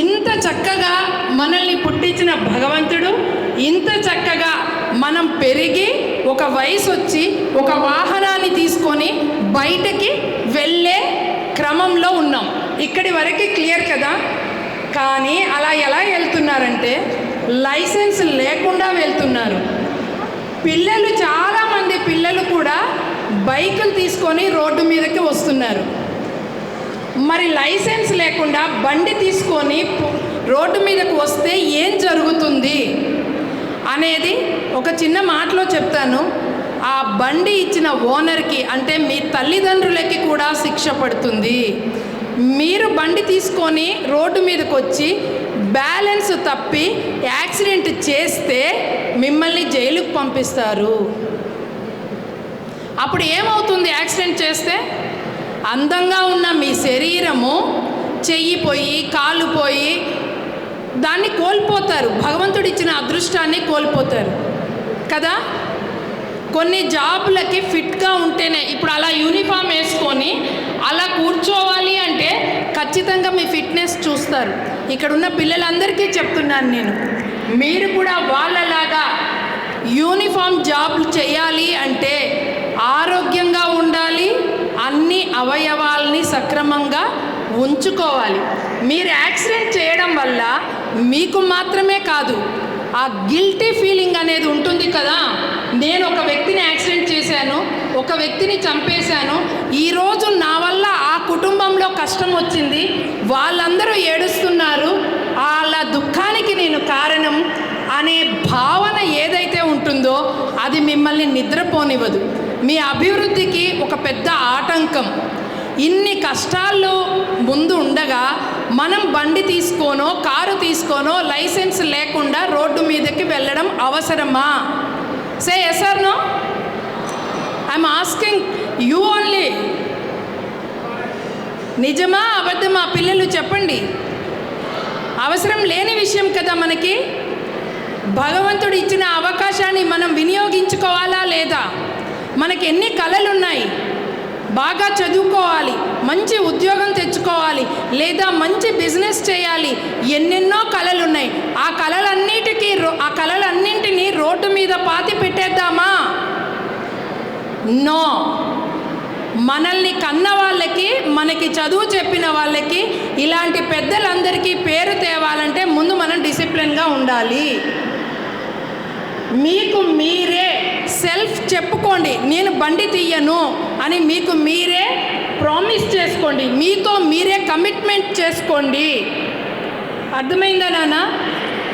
ఇంత చక్కగా మనల్ని పుట్టించిన భగవంతుడు, ఇంత చక్కగా మనం పెరిగి ఒక వయసు వచ్చి ఒక వాహనాన్ని తీసుకొని బయటకి వెళ్ళే క్రమంలో ఉన్నాం. ఇక్కడి వరకు క్లియర్ కదా? కానీ అలా ఎలా వెళ్తున్నారంటే లైసెన్స్ లేకుండా వెళ్తున్నారు. పిల్లలు, చాలామంది పిల్లలు కూడా బైకులు తీసుకొని రోడ్డు మీదకి వస్తున్నారు. మరి లైసెన్స్ లేకుండా బండి తీసుకొని రోడ్డు మీదకి వస్తే ఏం జరుగుతుంది అనేది ఒక చిన్న మాటలో చెప్తాను. ఆ బండి ఇచ్చిన ఓనర్కి, అంటే మీ తల్లిదండ్రులకి కూడా శిక్ష పడుతుంది. మీరు బండి తీసుకొని రోడ్డు మీదకి వచ్చి బ్యాలెన్స్ తప్పి యాక్సిడెంట్ చేస్తే మిమ్మల్ని జైలుకు పంపిస్తారు. అప్పుడు ఏమవుతుంది? యాక్సిడెంట్ చేస్తే అందంగా ఉన్న మీ శరీరము చెయ్యి పోయి, కాలు పోయి దాన్ని కోల్పోతారు. భగవంతుడు ఇచ్చిన అదృష్టాన్ని కోల్పోతారు కదా. కొన్ని జాబులకి ఫిట్గా ఉంటేనే, ఇప్పుడు అలా యూనిఫామ్ వేసుకొని అలా కూర్చోవాలి అంటే ఖచ్చితంగా మీ ఫిట్నెస్ చూస్తారు. ఇక్కడ ఉన్న పిల్లలందరికీ చెప్తున్నాను నేను, మీరు కూడా వాళ్ళలాగా యూనిఫామ్ జాబ్లు చేయాలి అంటే ఆరోగ్యంగా ఉండాలి, అన్ని అవయవాల్ని సక్రమంగా ఉంచుకోవాలి. మీరు యాక్సిడెంట్ చేయడం వల్ల మీకు మాత్రమే కాదు, ఆ గిల్టీ ఫీలింగ్ అనేది ఉంటుంది కదా. నేను ఒక వ్యక్తిని యాక్సిడెంట్ చేశాను, ఒక వ్యక్తిని చంపేశాను, ఈరోజు నా వల్ల ఆ కుటుంబంలో కష్టం వచ్చింది, వాళ్ళందరూ ఏడుస్తున్నారు, వాళ్ళ దుఃఖానికి నేను కారణం అనే భావన ఏదైతే ఉంటుందో అది మిమ్మల్ని నిద్రపోనివ్వదు. మీ అభివృద్ధికి ఒక పెద్ద ఆటంకం. ఇన్ని కష్టాల్లో ముందు ఉండగా మనం బండి తీసుకోనో కారు తీసుకోనో లైసెన్స్ లేకుండా రోడ్డు మీదకి వెళ్ళడం అవసరమా? Say yes or no? I'm asking you only. నిజమా అబద్ధమా? పిల్లలు చెప్పండి. అవసరం లేని విషయం కదా మనకి. భగవంతుడు ఇచ్చిన అవకాశాన్ని మనం వినియోగించుకోవాలా లేదా? మనకి ఎన్ని కళలు ఉన్నాయి. బాగా చదువుకోవాలి, మంచి ఉద్యోగం తెచ్చుకోవాలి, లేదా మంచి బిజినెస్ చేయాలి, ఎన్నెన్నో కళలు ఉన్నాయి. ఆ కళలన్నింటినీ రోడ్డు మీద పాతి పెట్టేద్దామా? నో. మనల్ని కన్న వాళ్ళకి, మనకి చదువు చెప్పిన వాళ్ళకి, ఇలాంటి పెద్దలందరికీ పేరు తేవాలంటే ముందు మనం డిసిప్లిన్గా ఉండాలి. మీకు మీరే సెల్ఫ్ చెప్పుకోండి, నేను బండి తీయను అని మీకు మీరే ప్రామిస్ చేసుకోండి, మీతో మీరే కమిట్మెంట్ చేసుకోండి. అర్థమైందా నాన్న?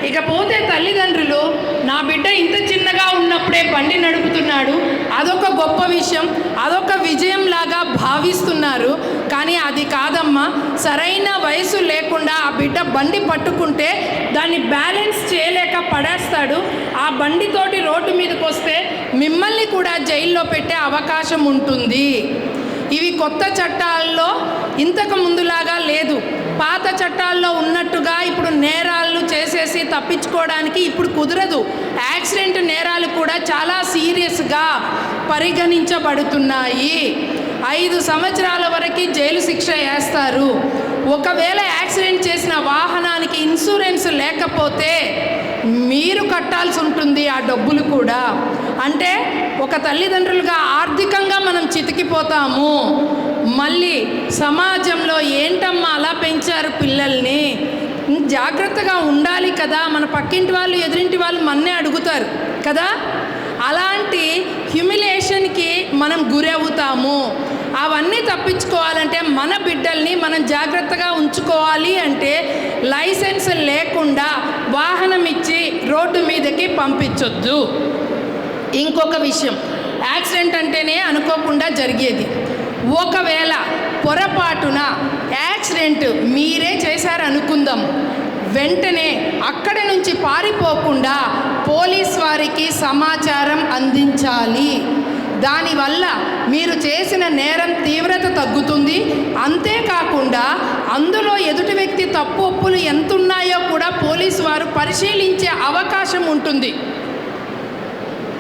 ఇకపోతే తల్లిదండ్రులు, నా బిడ్డ ఇంత చిన్నగా ఉన్నప్పుడే బండి నడుపుతున్నాడు, అదొక గొప్ప విషయం, అదొక విజయంలాగా భావిస్తున్నారు. కానీ అది కాదమ్మా. సరైన వయసు లేకుండా ఆ బిడ్డ బండి పట్టుకుంటే దాన్ని బ్యాలెన్స్ చేయలేక పడేస్తాడు. ఆ బండితోటి రోడ్డు మీదకి వస్తే మిమ్మల్ని కూడా జైల్లో పెట్టే అవకాశం ఉంటుంది. ఇవి కొత్త చట్టాల్లో ఇంతకు ముందులాగా లేదు. పాత చట్టాల్లో ఉన్నట్టుగా ఇప్పుడు నేరాలు చేసేసి తప్పించుకోవడానికి ఇప్పుడు కుదరదు. యాక్సిడెంట్ నేరాలు కూడా చాలా సీరియస్గా పరిగణించబడుతున్నాయి. 5 సంవత్సరాల వరకు జైలు శిక్ష వేస్తారు. ఒకవేళ యాక్సిడెంట్ చేసిన వాహనానికి ఇన్సూరెన్స్ లేకపోతే మీరు కట్టాల్సి ఉంటుంది ఆ డబ్బులు కూడా. అంటే ఒక తల్లిదండ్రులుగా ఆర్థికంగా మనం చితికిపోతాము. మళ్ళీ సమాజంలో ఏంటమ్మా అలా పెంచారు పిల్లల్ని, జాగ్రత్తగా ఉండాలి కదా, మన పక్కింటి వాళ్ళు ఎదురింటి వాళ్ళు మన్నే అడుగుతారు కదా, అలాంటి హ్యూమిలేషన్కి మనం గురవుతాము. అవన్నీ తప్పించుకోవాలంటే మన బిడ్డల్ని మనం జాగ్రత్తగా ఉంచుకోవాలి అంటే లైసెన్స్ లేకుండా వాహనం ఇచ్చి రోడ్డు మీదకి పంపించొద్దు. ఇంకొక విషయం, యాక్సిడెంట్ అంటేనే అనుకోకుండా జరిగేది. ఒకవేళ పొరపాటున యాక్సిడెంట్ మీరే చేశారనుకుందాం, వెంటనే అక్కడి నుంచి పారిపోకుండా పోలీస్ వారికి సమాచారం అందించాలి. దానివల్ల మీరు చేసిన నేరం తీవ్రత తగ్గుతుంది. అంతేకాకుండా అందులో ఎదుటి వ్యక్తి తప్పు ఒప్పులు ఎంత ఉన్నాయో కూడా పోలీసు వారు పరిశీలించే అవకాశం ఉంటుంది.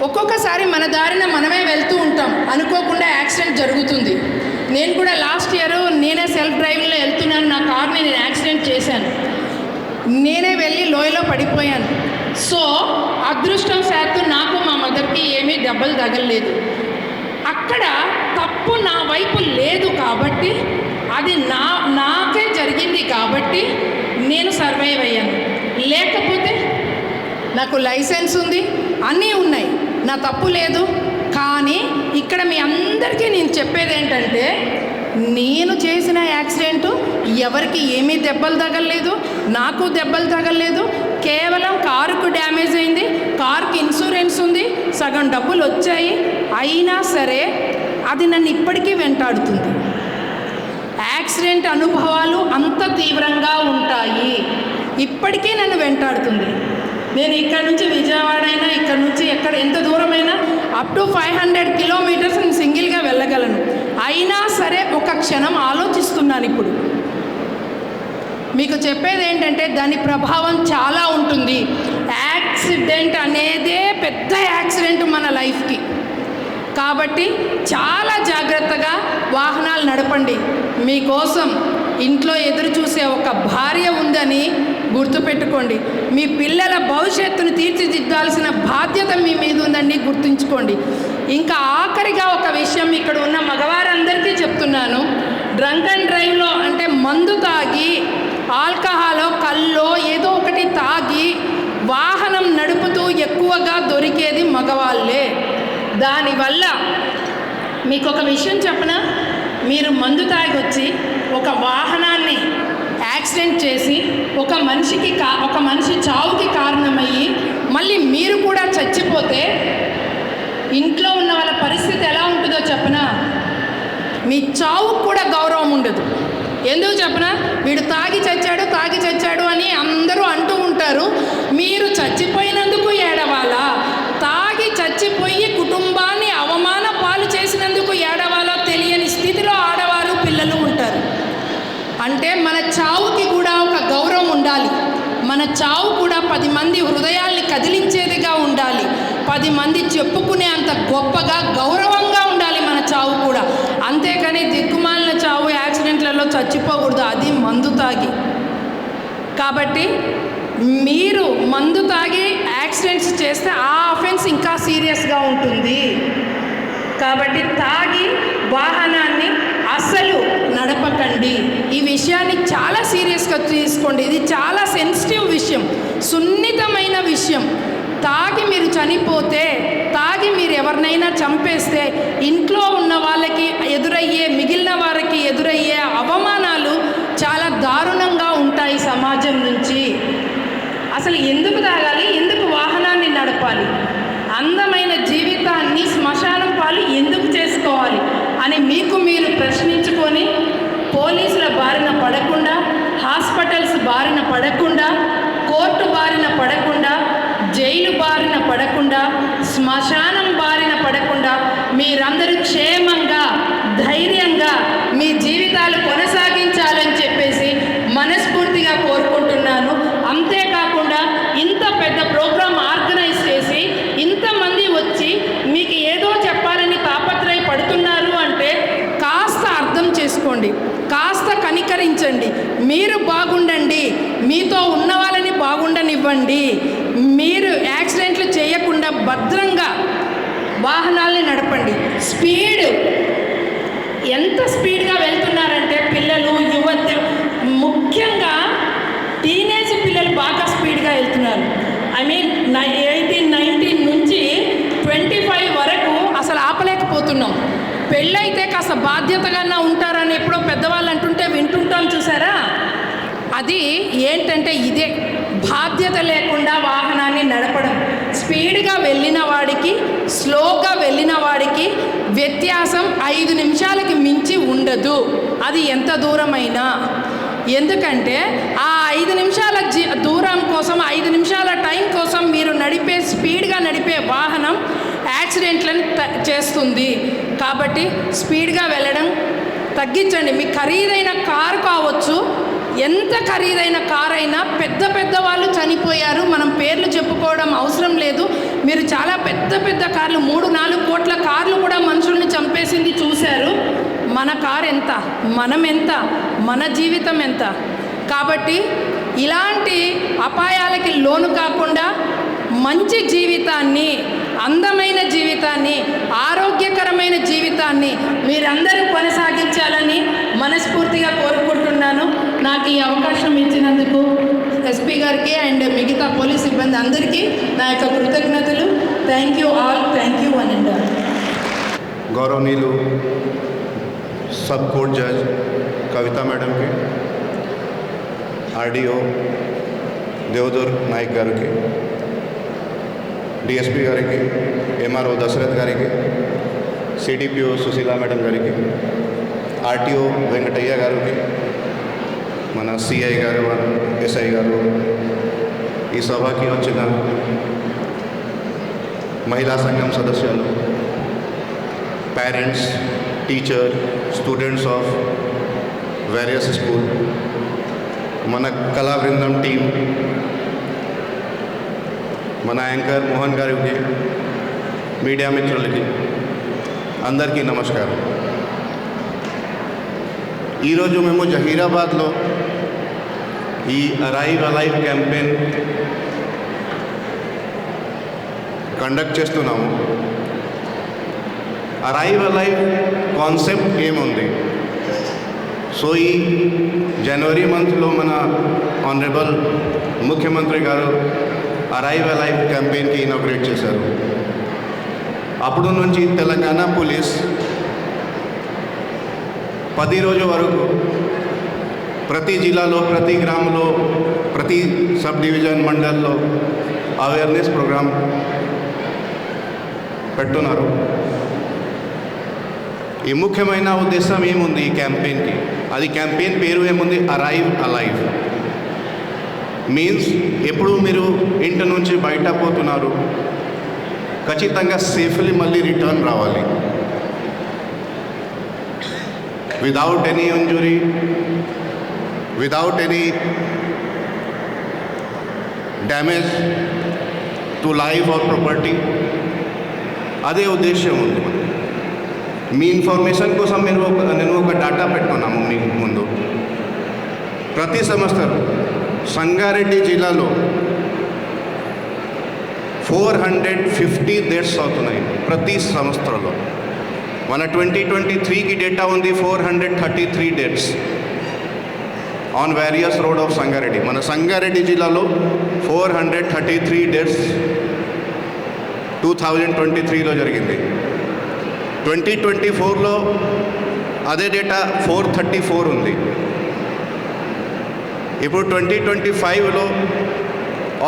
ఒక్కొక్కసారి మన దారిన మనమే వెళ్తూ ఉంటాం, అనుకోకుండా యాక్సిడెంట్ జరుగుతుంది. నేను కూడా లాస్ట్ ఇయర్ నేనే సెల్ఫ్ డ్రైవింగ్లో వెళ్తున్నాను, నా కార్ని నేను యాక్సిడెంట్ చేశాను. నేనే వెళ్ళి లోయలో పడిపోయాను. సో అదృష్టం శాతం నాకు మా మదర్కి ఏమీ దెబ్బలు తగలలేదు. అక్కడ తప్పు నా వైపు లేదు కాబట్టి, అది నాకే జరిగింది కాబట్టి నేను సర్వైవ్ అయ్యాను. లేకపోతే నాకు లైసెన్స్ ఉంది, అన్నీ ఉన్నాయి, నా తప్పు లేదు. కానీ ఇక్కడ మీ అందరికీ నేను చెప్పేది ఏంటంటే, నేను చేసిన యాక్సిడెంటు ఎవరికి ఏమీ దెబ్బలు తగలలేదు, నాకు దెబ్బలు తగలలేదు. కేవలం కారుకు డ్యామేజ్ అయింది, కారుకి ఇన్సూరెన్స్ ఉంది, సగం డబ్బులు వచ్చాయి. అయినా సరే అది నన్ను ఇప్పటికీ వెంటాడుతుంది. యాక్సిడెంట్ అనుభవాలు అంత తీవ్రంగా ఉంటాయి, ఇప్పటికీ నన్ను వెంటాడుతుంది. నేను ఇక్కడ నుంచి విజయవాడ అయినా, ఇక్కడ నుంచి ఎంత దూరమైనా అప్ టు 500 కిలోమీటర్స్ నేను సింగిల్గా వెళ్ళగలను. అయినా సరే ఒక క్షణం ఆలోచిస్తున్నాను. ఇప్పుడు మీకు చెప్పేది ఏంటంటే దాని ప్రభావం చాలా ఉంటుంది. యాక్సిడెంట్ అనేదే పెద్ద యాక్సిడెంట్ మన లైఫ్కి. కాబట్టి చాలా జాగ్రత్తగా వాహనాలు నడపండి. మీకోసం ఇంట్లో ఎదురు చూసే ఒక భార్య ఉందని గుర్తుపెట్టుకోండి. మీ పిల్లల భవిష్యత్తును తీర్చిదిద్దాల్సిన బాధ్యత మీ మీద ఉందని గుర్తుంచుకోండి. ఇంకా ఆఖరిగా ఒక విషయం ఇక్కడ ఉన్న మగవారందరికీ చెప్తున్నాను. డ్రంక్ అండ్ డ్రైవ్లో అంటే మందు తాగి, ఆల్కహాలో, కల్లో ఏదో ఒకటి తాగి వాహనం నడుపుతూ ఎక్కువగా దొరికేది మగవాళ్ళే. దానివల్ల మీకు ఒక విషయం చెప్పనా, మీరు మందు తాగి వచ్చి ఒక వాహనాన్ని యాక్సిడెంట్ చేసి ఒక మనిషి చావుకి కారణమయ్యి మళ్ళీ మీరు కూడా చచ్చిపోతే ఇంట్లో ఉన్న వాళ్ళ పరిస్థితి ఎలా ఉంటుందో చెప్పనా, మీ చావుకు కూడా గౌరవం ఉండదు. ఎందుకు చెప్పనా, వీడు తాగి చచ్చాడు అని అందరూ అంటూ ఉంటారు. మీరు చచ్చిపోయినందుకు ఏడవాలా, తాగి చచ్చిపోయి కుటుంబాన్ని అవమాన పాలు చేసినందుకు ఏడవాలో తెలియని స్థితిలో ఆడవారు, పిల్లలు ఉంటారు. అంటే మన చావుకి కూడా ఒక గౌరవం ఉండాలి. మన చావు కూడా 10 మంది హృదయాల్ని కదిలించేదిగా ఉండాలి. 10 మంది చెప్పుకునే అంత గొప్పగా, గౌరవంగా ఉండాలి మన చావు కూడా. అంతేకాని దిక్కుమాలిన చావు యాక్సిడెంట్లలో చచ్చిపోకూడదు, అది మందు తాగి. కాబట్టి మీరు మందు తాగి యాక్సిడెంట్స్ చేస్తే ఆ అఫెన్స్ ఇంకా సీరియస్గా ఉంటుంది. కాబట్టి తాగి వాహనాన్ని అస్సలు నడపకండి. ఈ విషయాన్ని చాలా సీరియస్గా తీసుకోండి. ఇది చాలా సెన్సిటివ్ విషయం, సున్నితమైన విషయం. తాగి మీరు చనిపోతే, తాగి మీరు ఎవరినైనా చంపేస్తే ఇంట్లో ఉన్న వాళ్ళకి మిగిలిన వారికి ఎదురయ్యే అవమానాలు చాలా దారుణంగా ఉంటాయి సమాజం నుంచి. అసలు ఎందుకు తాగాలి, ఎందుకు వాహనాన్ని నడపాలి, అందమైన జీవితాన్ని శ్మశానం పాలు ఎందుకు చేసుకోవాలి అని మీకు మీరు ప్రశ్నించుకొని పోలీసుల బారిన పడకుండా, హాస్పిటల్స్ బారిన పడకుండా, కోర్టు బారిన పడకుండా, జైలు బారిన పడకుండా, శ్మశానం బారిన పడకుండా మీరందరూ క్షేమంగా, ధైర్యంగా మీ జీవితాలు కొనసాగించాలని చెప్పేసి మనస్ఫూర్తిగా కోరుకుంటున్నాను. అంతేకాకుండా ఇంత పెద్ద ప్రోగ్రాం ఆర్గనైజ్ చేసి ఇంతమంది వచ్చి మీకు ఏదో చెప్పాలని తాపత్రయపడుతున్నారు అంటే కాస్త అర్థం చేసుకోండి, కాస్త కనికరించండి. మీరు బాగుండండి, మీతో ఉన్న వాళ్ళని బాగుండనివ్వండి. మీ మీరు యాక్సిడెంట్లు చేయకుండా భద్రంగా వాహనాల్ని నడపండి. స్పీడ్ ఎంత స్పీడ్గా వెళ్తున్నారంటే పిల్లలు, యువత, ముఖ్యంగా టీనేజ్ పిల్లలు బాగా స్పీడ్గా వెళ్తున్నారు. ఐ మీన్ 18, 19 నుంచి 25 వరకు అసలు ఆపలేకపోతున్నాం. పెళ్ళైతే కాస్త బాధ్యతగానే ఉంటారని ఎప్పుడో పెద్దవాళ్ళు అంటుంటే వింటుంటాం చూసారా. అది ఏంటంటే ఇదే బాధ్యత లేకుండా వాహనాన్ని నడపడం. స్పీడ్గా వెళ్ళిన వాడికి, స్లోగా వెళ్ళిన వాడికి వ్యత్యాసం 5 నిమిషాలకి మించి ఉండదు, అది ఎంత దూరమైనా. ఎందుకంటే ఆ 5 నిమిషాల దూరం కోసం, 5 నిమిషాల టైం కోసం మీరు స్పీడ్గా నడిపే వాహనం యాక్సిడెంట్లను చేస్తుంది. కాబట్టి స్పీడ్గా వెళ్ళడం తగ్గించండి. మీ ఖరీదైన కారు కావచ్చు, ఎంత ఖరీదైన కారు అయినా, పెద్ద వాళ్ళు చనిపోయారు, మనం పేర్లు చెప్పుకోవడం అవసరం లేదు. మీరు చాలా పెద్ద కార్లు, 3-4 కోట్ల కార్లు కూడా మనుషుల్ని చంపేసింది చూశారు. మన కారు ఎంత, మనం ఎంత, మన జీవితం ఎంత? కాబట్టి ఇలాంటి అపాయాలకి లోను కాకుండా మంచి జీవితాన్ని, అందమైన జీవితాన్ని, ఆరోగ్యకరమైన జీవితాన్ని మీరందరూ కొనసాగించాలని మనస్ఫూర్తిగా కోరుకుంటున్నాను. నాకు ఈ అవకాశం ఇచ్చినందుకు ఎస్పీ గారికి అండ్ మిగతా పోలీస్ సిబ్బంది అందరికీ నా యొక్క కృతజ్ఞతలు. Thank you all, thank you one and all. గౌరవనీయులు सब कोर्ट जज कविता मैडम की, आरडीओ देवदुर्ग नायक गारू की, डीएसपी गारी की, एमआरओ दशरथ गारी की, सीडीपीओ सुशीला मैडम गारी की, आरटीओ वेंकटయ్య गारू की, మన సిఐ గారు, ఎస్ఐ గారు, ఈ సభకి వచ్చిన మహిళా సంఘం సదస్యాలు, parents, teacher, students of various school, మన కళా బృందం టీం, మన యాంకర్ మోహన్ గారికి, మీడియా మిత్రులకి అందరికీ నమస్కారం. ఈరోజు మేము జహీరాబాద్లో ఈ అరైవ్ అలైవ్ క్యాంపెయిన్ కండక్ట్ చేస్తున్నాము. అరైవ్ అలైవ్ కాన్సెప్ట్ ఏముంది? సో ఈ జనవరి మంత్లో మన ఆనరబుల్ ముఖ్యమంత్రి గారు అరైవ్ అలైవ్ క్యాంపెయిన్కి ఇనాగ్రేట్ చేశారు. అప్పుడు నుంచి తెలంగాణ పోలీస్ 10 రోజుల వరకు ప్రతి జిల్లాలో, ప్రతి గ్రామంలో, ప్రతి సబ్ డివిజన్ మండల్లో అవేర్నెస్ ప్రోగ్రామ్ పెట్టున్నారు. ఈ ముఖ్యమైన ఉద్దేశం ఏముంది ఈ క్యాంపెయిన్కి? అది క్యాంపెయిన్ పేరు ఏముంది? Arrive alive. మీన్స్ ఎప్పుడు మీరు ఇంటి నుంచి బయట పోతున్నారు, ఖచ్చితంగా సేఫ్లీ మళ్ళీ రిటర్న్ రావాలి, without any injury, without any damage to life or property. అదే ఉద్దేశం ఉంది. మీ ఇన్ఫర్మేషన్ కోసం నేను ఒక డేటా పెట్టుకున్నాము మీ ముందు. ప్రతి సంవత్సరం సంగారెడ్డి జిల్లాలో 450 డెత్స్ అవుతున్నాయి ప్రతి సంవత్సరంలో. మన 2023కి డేటా ఉంది 433 deaths on various road of Sangareddy. మన సంగారెడ్డి జిల్లాలో 433 డెత్స్ 2023లో జరిగింది. 2024లో అదే డేటా 434 ఉంది. ఇప్పుడు 2025లో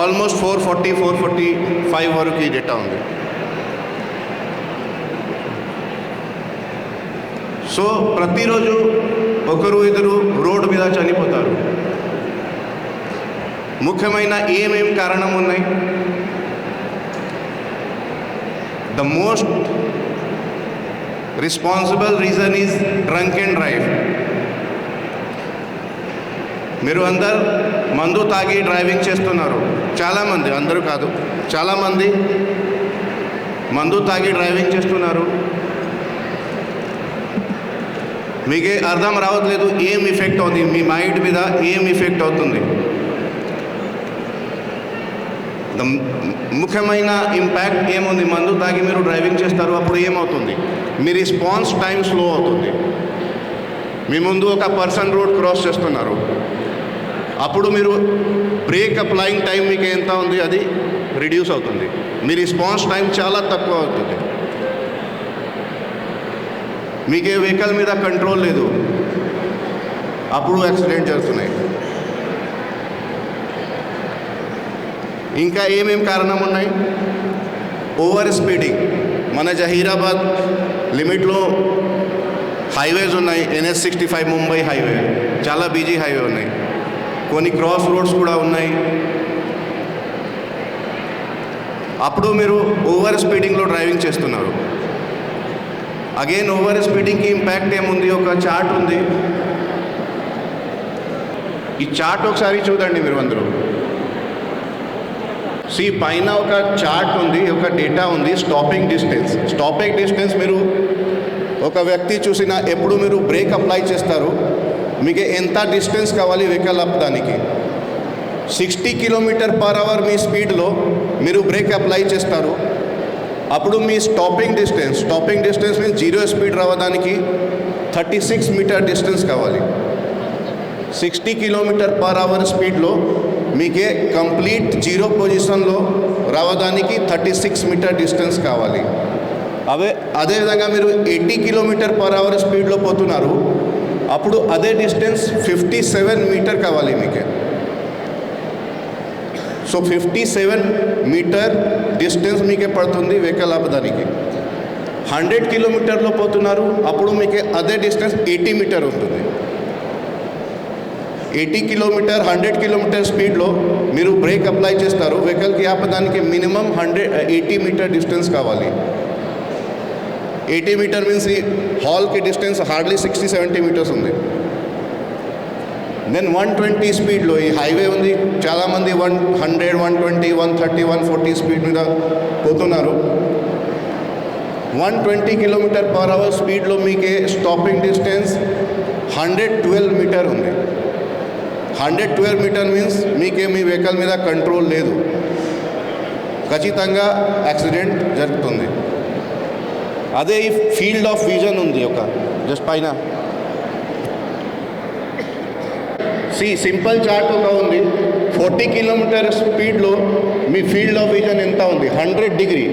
ఆల్మోస్ట్ 440-445 వరకు ఈ డేటా ఉంది. సో ప్రతిరోజు ఒకరు ఇద్దరు రోడ్డు మీద చనిపోతారు. ముఖ్యమైన ఏమేం కారణం ఉన్నాయి? The most responsible reason is drunk and drive. మీరు అందరు మందు తాగి డ్రైవింగ్ చేస్తున్నారు. చాలామంది, అందరూ కాదు, చాలామంది మందు తాగి డ్రైవింగ్ చేస్తున్నారు. మీకే అర్థం రావట్లేదు ఏం ఎఫెక్ట్ అవుతుంది మీ మైండ్ మీద, ఏం ఎఫెక్ట్ అవుతుంది. ముఖ్యమైన ఇంపాక్ట్ ఏముంది, మందు తాగి మీరు డ్రైవింగ్ చేస్తారు, అప్పుడు ఏమవుతుంది, మీ రెస్పాన్స్ టైం స్లో అవుతుంది. మీ ముందు ఒక పర్సన్ రోడ్ క్రాస్ చేస్తున్నారు, అప్పుడు మీరు బ్రేక్ అప్లయింగ్ టైం మీకు ఎంత ఉంది, అది రిడ్యూస్ అవుతుంది. మీ రెస్పాన్స్ టైం చాలా తక్కువ అవుతుంది. మీకే వెహికల్ మీద కంట్రోల్ లేదు, అప్పుడు యాక్సిడెంట్ జరుగుతున్నాయి. ఇంకా ఏమేం కారణం ఉన్నాయి, ఓవర్ స్పీడింగ్. మన జహీరాబాద్ లిమిట్లో హైవేస్ ఉన్నాయి, NH65 ముంబై హైవే, చాలా బిజీ హైవే ఉన్నాయి, కొన్ని క్రాస్ రోడ్స్ కూడా ఉన్నాయి. అప్పుడు మీరు ఓవర్ స్పీడింగ్లో డ్రైవింగ్ చేస్తున్నారు. అగైన్ ఓవర్ స్పీడింగ్కి ఇంపాక్ట్ ఏముంది, ఒక చార్ట్ ఉంది, ఈ చార్ట్ ఒకసారి చూడండి మీరు అందరూ. పైన ఒక చార్ట్ ఉంది, ఒక డేటా ఉంది, స్టాపింగ్ డిస్టెన్స్. స్టాపింగ్ డిస్టెన్స్ మీరు ఒక వ్యక్తి చూసినా ఎప్పుడు మీరు బ్రేక్ అప్లై చేస్తారు, మీకు ఎంత డిస్టెన్స్ కావాలి వెహికల్ ఆపడానికి. 60 km/h మీ స్పీడ్లో మీరు బ్రేక్ అప్లై చేస్తారు, అప్పుడు మీ స్టాపింగ్ డిస్టెన్స్ మీన్స్ 0 స్పీడ్ రావడానికి 36 మీటర్ డిస్టెన్స్ కావాలి. 60 km/h స్పీడ్లో మీకే కంప్లీట్ 0 పొజిషన్లో రావడానికి 36 మీటర్ డిస్టెన్స్ కావాలి. అదేవిధంగా మీరు 80 km/h స్పీడ్లో పోతున్నారు, అప్పుడు అదే డిస్టెన్స్ 57 మీటర్ కావాలి మీకే. సో 57 మీటర్ డిస్టెన్స్ మీకే పడుతుంది వెహికల్ ఆపడానికి. 100 కిలోమీటర్లో పోతున్నారు, అప్పుడు మీకే అదే డిస్టెన్స్ 80 మీటర్ ఉంటుంది. 80 కిలోమీటర్ 100 కిలోమీటర్ స్పీడ్లో మీరు బ్రేక్ అప్లై చేస్తారు, వెహికల్కి ఆపడానికి మినిమం 80 మీటర్ డిస్టెన్స్ కావాలి. 80 మీటర్ మీన్స్ ఈ హాల్కి డిస్టెన్స్ హార్డ్లీ 60-70 మీటర్స్ ఉంది. దెన్ 120 స్పీడ్లో ఈ హైవే ఉంది, చాలామంది 100, 120, 130, 140 స్పీడ్ మీద పోతున్నారు. 120 km/h స్పీడ్లో మీకే స్టాపింగ్ డిస్టెన్స్ 112 మీటర్ ఉంది. 112 మీటర్ మీన్స్ మీకే మీ వెహికల్ మీద కంట్రోల్ లేదు, ఖచ్చితంగా యాక్సిడెంట్ జరుగుతుంది. అదే ఈ ఫీల్డ్ ఆఫ్ విజన్ ఉంది, ఒక జస్ట్ పైన సింపుల్ చార్ట్ ఒక ఉంది. 40 km స్పీడ్లో మీ ఫీల్డ్ ఆఫ్ విజన్ ఎంత ఉంది, 100 డిగ్రీ.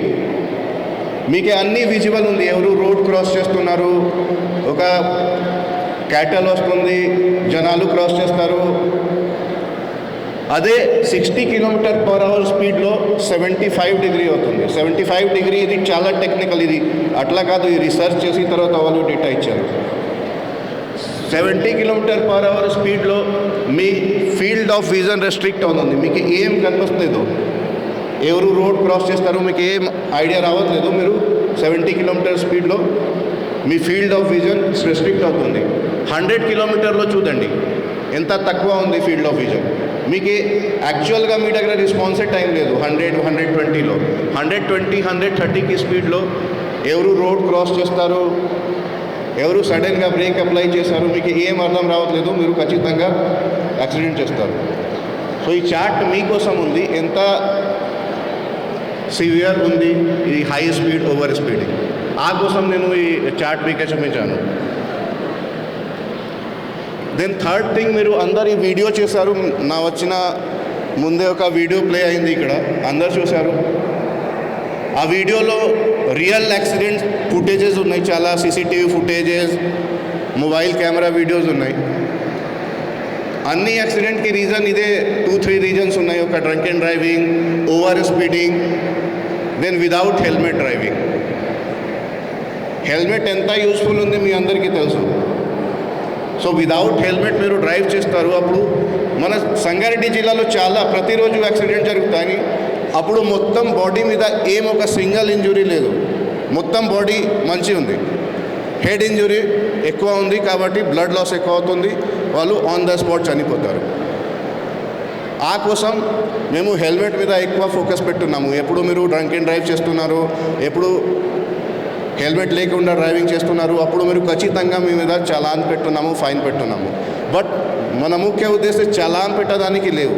మీకే అన్నీ విజిబుల్ ఉంది, ఎవరు రోడ్ క్రాస్ చేస్తున్నారు, ఒక క్యాటల్ వస్తుంది, జనాలు క్రాస్ చేస్తారు. అదే 60 km/h స్పీడ్లో 75 డిగ్రీ అవుతుంది. 75 డిగ్రీ ఇది చాలా టెక్నికల్, ఇది అట్లా కాదు, ఇది రీసెర్చ్ చేసిన తర్వాత వాళ్ళు డేటా ఇచ్చారు. 70 km/h స్పీడ్లో మీ ఫీల్డ్ ఆఫ్ విజన్ రెస్ట్రిక్ట్ అవుతుంది, మీకు ఏం కనిపిస్తలేదు, ఎవరు రోడ్ క్రాస్ చేస్తారు మీకు ఏం ఐడియా రావట్లేదు. మీరు 70 km స్పీడ్లో మీ ఫీల్డ్ ఆఫ్ విజన్ రెస్ట్రిక్ట్ అవుతుంది. 100 కిలోమీటర్లో చూడండి ఎంత తక్కువ ఉంది ఫీల్డ్ ఆఫ్ విజన్. మీకు యాక్చువల్గా మీ దగ్గర రెస్పాన్సే టైం లేదు. 100, 120లో 120, 130కి స్పీడ్లో ఎవరు రోడ్ క్రాస్ చేస్తారు, ఎవరు సడన్గా బ్రేక్ అప్లై చేస్తారు, మీకు ఏం అర్థం రావట్లేదు, మీరు ఖచ్చితంగా యాక్సిడెంట్ చేస్తారు. సో ఈ చార్ట్ మీకోసం ఉంది, ఎంత సివియర్ ఉంది ఈ హై స్పీడ్ ఓవర్ స్పీడింగ్, ఆ కోసం నేను ఈ చార్ట్ మీకే చూపించాను. దెన్ థర్డ్ థింగ్, మీరు అందరు ఈ వీడియో చేశారు, నా వచ్చిన ముందే ఒక వీడియో ప్లే అయింది ఇక్కడ, అందరు చూశారు. ఆ వీడియోలో రియల్ యాక్సిడెంట్ ఫుటేజెస్ ఉన్నాయి, చాలా CCTV footages, mobile camera videos ఉన్నాయి. అన్ని యాక్సిడెంట్కి రీజన్ ఇదే 2-3 రీజన్స్ ఉన్నాయి. ఒక drunk and driving, over speeding, then without helmet driving. Helmet ఎంత యూస్ఫుల్ ఉంది మీ అందరికీ తెలుసు. సో విదౌట్ హెల్మెట్ మీరు డ్రైవ్ చేస్తారు, అప్పుడు మన సంగారెడ్డి జిల్లాలో చాలా ప్రతిరోజు యాక్సిడెంట్ జరుగుతాయి. అప్పుడు మొత్తం బాడీ మీద ఏం ఒక సింగిల్ ఇంజురీ లేదు, మొత్తం బాడీ మంచి ఉంది. హెడ్ ఇంజురీ ఎక్కువ ఉంది కాబట్టి బ్లడ్ లాస్ ఎక్కువ అవుతుంది, వాళ్ళు ఆన్ ద స్పాట్ చనిపోతారు. ఆ కోసం మేము హెల్మెట్ మీద ఎక్కువ ఫోకస్ పెట్టున్నాము. ఎప్పుడు మీరు డ్రంక్ అండ్ డ్రైవ్ చేస్తున్నారు, ఎప్పుడు హెల్మెట్ లేకుండా డ్రైవింగ్ చేస్తున్నారు, అప్పుడు మీరు ఖచ్చితంగా మీ మీద చలాన్ పెట్టున్నాము, ఫైన్ పెట్టున్నాము. బట్ మన ముఖ్య ఉద్దేశం చలాన్ పెట్టడానికి లేవు.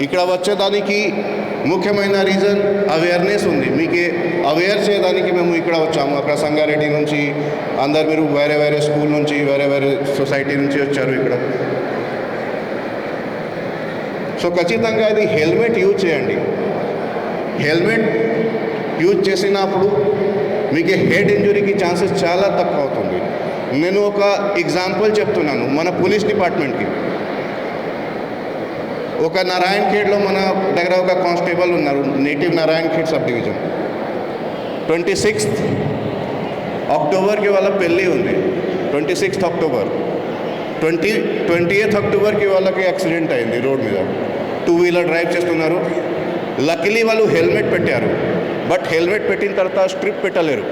ఇక్కడ వచ్చేదానికి ముఖ్యమైన రీజన్ అవేర్నెస్ ఉంది. మీకు అవేర్ చేయడానికి మేము ఇక్కడ వచ్చాము. అక్కడ సంగారెడ్డి నుంచి అందరు మీరు వేరే వేరే స్కూల్ నుంచి వేరే వేరే సొసైటీ నుంచి వచ్చారు ఇక్కడ. సో ఖచ్చితంగా ఇది హెల్మెట్ యూజ్ చేయండి. హెల్మెట్ యూజ్ చేసినప్పుడు మీకు హెడ్ ఇంజురీకి ఛాన్సెస్ చాలా తక్కువ అవుతుంది. నేను ఒక ఎగ్జాంపుల్ చెప్తున్నాను మన పోలీస్ డిపార్ట్మెంట్కి. ఒక నారాయణ ఖేడ్లో మన దగ్గర ఒక కానిస్టేబుల్ ఉన్నారు, native Narayana Khed sub division. 26 అక్టోబర్కి వాళ్ళ పెళ్ళి ఉంది. 26 అక్టోబర్ 28 అక్టోబర్కి వాళ్ళకి యాక్సిడెంట్ అయింది రోడ్ మీద. 2 వీలర్ డ్రైవ్ చేస్తున్నారు. లక్కీలీ వాళ్ళు హెల్మెట్ పెట్టారు, బట్ హెల్మెట్ పెట్టిన తర్వాత స్ట్రిప్ పెట్టలేరు.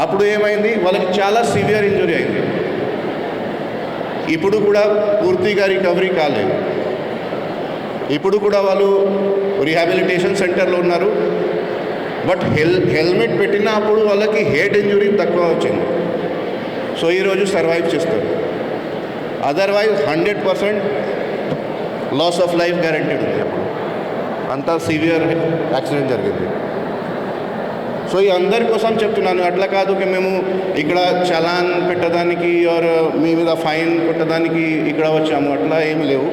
అప్పుడు ఏమైంది, వాళ్ళకి చాలా సివియర్ ఇంజురీ అయింది. ఇప్పుడు కూడా పూర్తిగా రికవరీ కాలేదు. ఇప్పుడు కూడా వాళ్ళు రీహాబిలిటేషన్ సెంటర్లో ఉన్నారు. బట్ హెల్మెట్ పెట్టినప్పుడు వాళ్ళకి హెడ్ ఇంజురీ తక్కువ వచ్చింది. సో ఈరోజు సర్వైవ్ చేస్తారు. Otherwise 100% loss of life guaranteed ఉంది. అప్పుడు అంత సివియర్ యాక్సిడెంట్ జరిగింది. సో ఈ అందరి కోసం చెప్తున్నాను. అట్లా కాదు कि మేము ఇక్కడ చలాన్ పెట్టడానికి ఆర్ మీ మీద ఫైన్ కొట్టడానికి ఇక్కడ వచ్చాము, అట్లా ఏమి లేవు.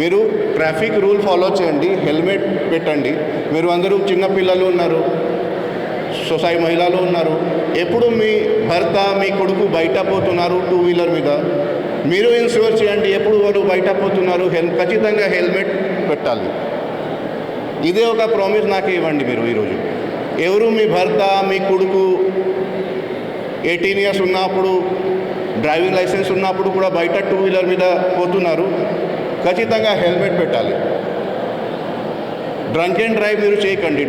మీరు ట్రాఫిక్ రూల్ ఫాలో చేయండి, హెల్మెట్ పెట్టండి. మీరు అందరూ చిన్నపిల్లలు ఉన్నారు, సొసైటీ మహిళలు ఉన్నారు. ఎప్పుడు మీ భర్త మీ కొడుకు బయట పోతున్నారు 2 వీలర్ మీద, మీరు ఇన్ష్యూర్ చేయండి. ఎప్పుడు వారు బయట పోతున్నారు ఖచ్చితంగా హెల్మెట్ పెట్టాలి. ఇదే ఒక ప్రామిస్ నాకు ఇవ్వండి మీరు ఈరోజు. ఎవరు మీ భర్త మీ కొడుకు 18 ఇయర్స్ ఉన్నప్పుడు డ్రైవింగ్ లైసెన్స్ ఉన్నప్పుడు కూడా బయట 2 వీలర్ మీద పోతున్నారు, ఖచ్చితంగా హెల్మెట్ పెట్టాలి. డ్రంక్ అండ్ డ్రైవ్ మీరు చేయకండి.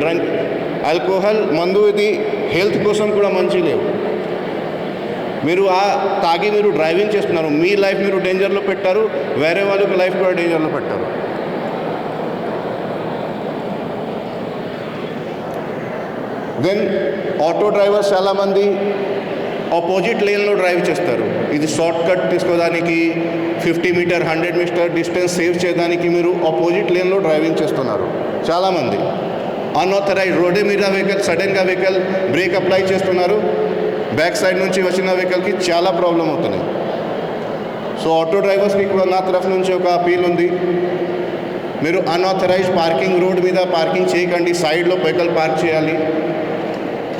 ఆల్కహాల్ మందు ఇది హెల్త్ కోసం కూడా మంచి లేవు. మీరు తాగి మీరు డ్రైవింగ్ చేస్తున్నారు, మీ లైఫ్ మీరు డేంజర్లో పెట్టారు, వేరే వాళ్ళకి లైఫ్ కూడా డేంజర్లో పెట్టారు. దెన్ ఆటో డ్రైవర్స్ చాలామంది ఆపోజిట్ లేన్లో డ్రైవ్ చేస్తారు. ఇది షార్ట్ కట్ తీసుకోవడానికి 50 మీటర్ 100 మీటర్ డిస్టెన్స్ సేవ్ చేయడానికి మీరు ఆపోజిట్ లేన్లో డ్రైవింగ్ చేస్తున్నారు. చాలామంది అన్ఆథరైజ్ రోడ్డు మీద వెహికల్ సడన్గా వెహికల్ బ్రేక్ అప్లై చేస్తున్నారు, బ్యాక్ సైడ్ నుంచి వచ్చిన వెహికల్కి చాలా ప్రాబ్లం అవుతున్నాయి. సో ఆటో డ్రైవర్స్కి కూడా నా తరఫు నుంచి ఒక అపీల్ ఉంది. మీరు అన్ఆథరైజ్ పార్కింగ్ రోడ్ మీద పార్కింగ్ చేయకండి, సైడ్లో వెహికల్ పార్క్ చేయాలి.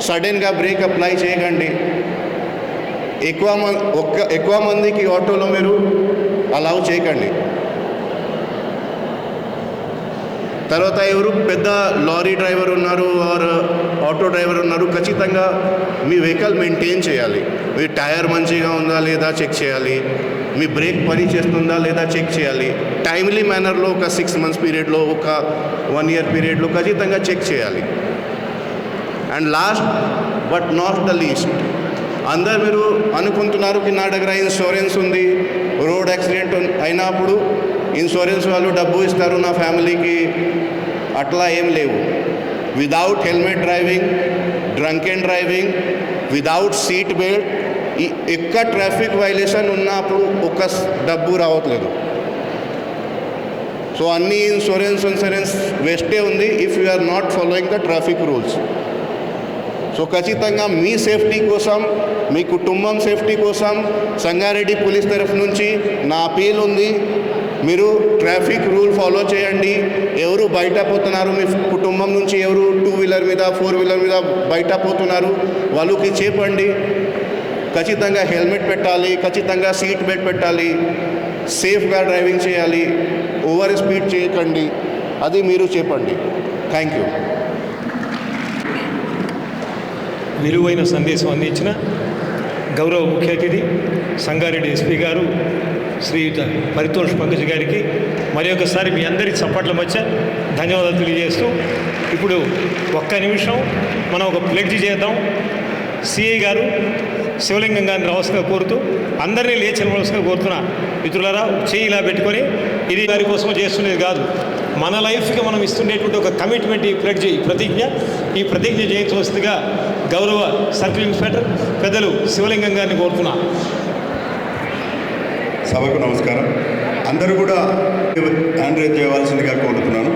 సడన్గా బ్రేక్ అప్లై చేయకండి. ఎక్కువ మందికి ఆటోలో మీరు అలౌ చేయకండి. తర్వాత ఎవరు పెద్ద లారీ డ్రైవర్ ఉన్నారు ఆర్ ఆటో డ్రైవర్ ఉన్నారు, ఖచ్చితంగా మీ వెహికల్ మెయింటైన్ చేయాలి. మీ టైర్ మంచిగా ఉందా లేదా చెక్ చేయాలి, మీ బ్రేక్ పని చేస్తుందా లేదా చెక్ చేయాలి. టైమ్లీ మేనర్లో ఒక 6 మంత్స్ పీరియడ్లో ఒక 1 ఇయర్ పీరియడ్లో ఖచ్చితంగా చెక్ చేయాలి. And last but not the least, అందరు మీరు అనుకుంటున్నారు कि నా దగ్గర ఇన్సూరెన్స్ ఉంది, రోడ్ యాక్సిడెంట్ అయినప్పుడు ఇన్సూరెన్స్ వాళ్ళు డబ్బు ఇస్తారు నా ఫ్యామిలీకి, అట్లా ఏం లేవు. Without helmet driving, drunk and driving, without seat belt, ఈ ఎక్క ట్రాఫిక్ వైలేషన్ ఉన్నప్పుడు ఒక డబ్బు రావట్లేదు. సో అన్ని ఇన్సూరెన్స్ వేస్టే ఉంది if you are not following the traffic rules. So ఖచ్చితంగా మీ సేఫ్టీ కోసం, మీ కుటుంబం సేఫ్టీ కోసం సంగారెడ్డి పోలీస్ తరఫు నుంచి నా అపీల్ ఉంది. మీరు ట్రాఫిక్ రూల్ ఫాలో చేయండి. ఎవరు బయట పోతున్నారు మీ కుటుంబం నుంచి, ఎవరు 2 వీలర్ మీద 4 వీలర్ మీద బయట పోతున్నారు వాళ్ళకి చెప్పండి. ఖచ్చితంగా హెల్మెట్ పెట్టాలి, ఖచ్చితంగా సీట్ బెల్ట్ పెట్టాలి, సేఫ్గా డ్రైవింగ్ చేయాలి, ఓవర్ స్పీడ్ చేయకండి, అది మీరు చెప్పండి. Thank you. విలువైన సందేశం అందించిన గౌరవ ముఖ్య అతిథి సంగారెడ్డి ఎస్పీ గారు శ్రీయుత పరితోష్ పంకజ్ గారికి మరి ఒకసారి మీ అందరి చప్పట్ల మధ్య ధన్యవాదాలు తెలియజేస్తూ ఇప్పుడు ఒక్క నిమిషం మనం ఒక ప్లెడ్జ్ చేద్దాం. సిఐ గారు శివలింగం గారిని రావాల్సిందిగా కోరుతూ అందరినీ లేచి నిలవాల్సిందిగా కోరుతున్నా. మిత్రులారా, చేయి ఇలా పెట్టుకొని ఇది వారి కోసం చేస్తున్నది కాదు, మన లైఫ్కి మనం ఇస్తుండేటువంటి ఒక కమిట్మెంట్, ఈ ప్లెడ్జ్, ఈ ప్రతిజ్ఞ చేయవలసిందిగా గౌరవ సర్కిల్ ఇన్స్పెక్టర్ పెద్దలు శివలింగం గారిని కోరుతున్నా. సభకు నమస్కారం. అందరూ కూడా హ్యాండ్ రైజ్ చేయవలసిందిగా కోరుతున్నాను.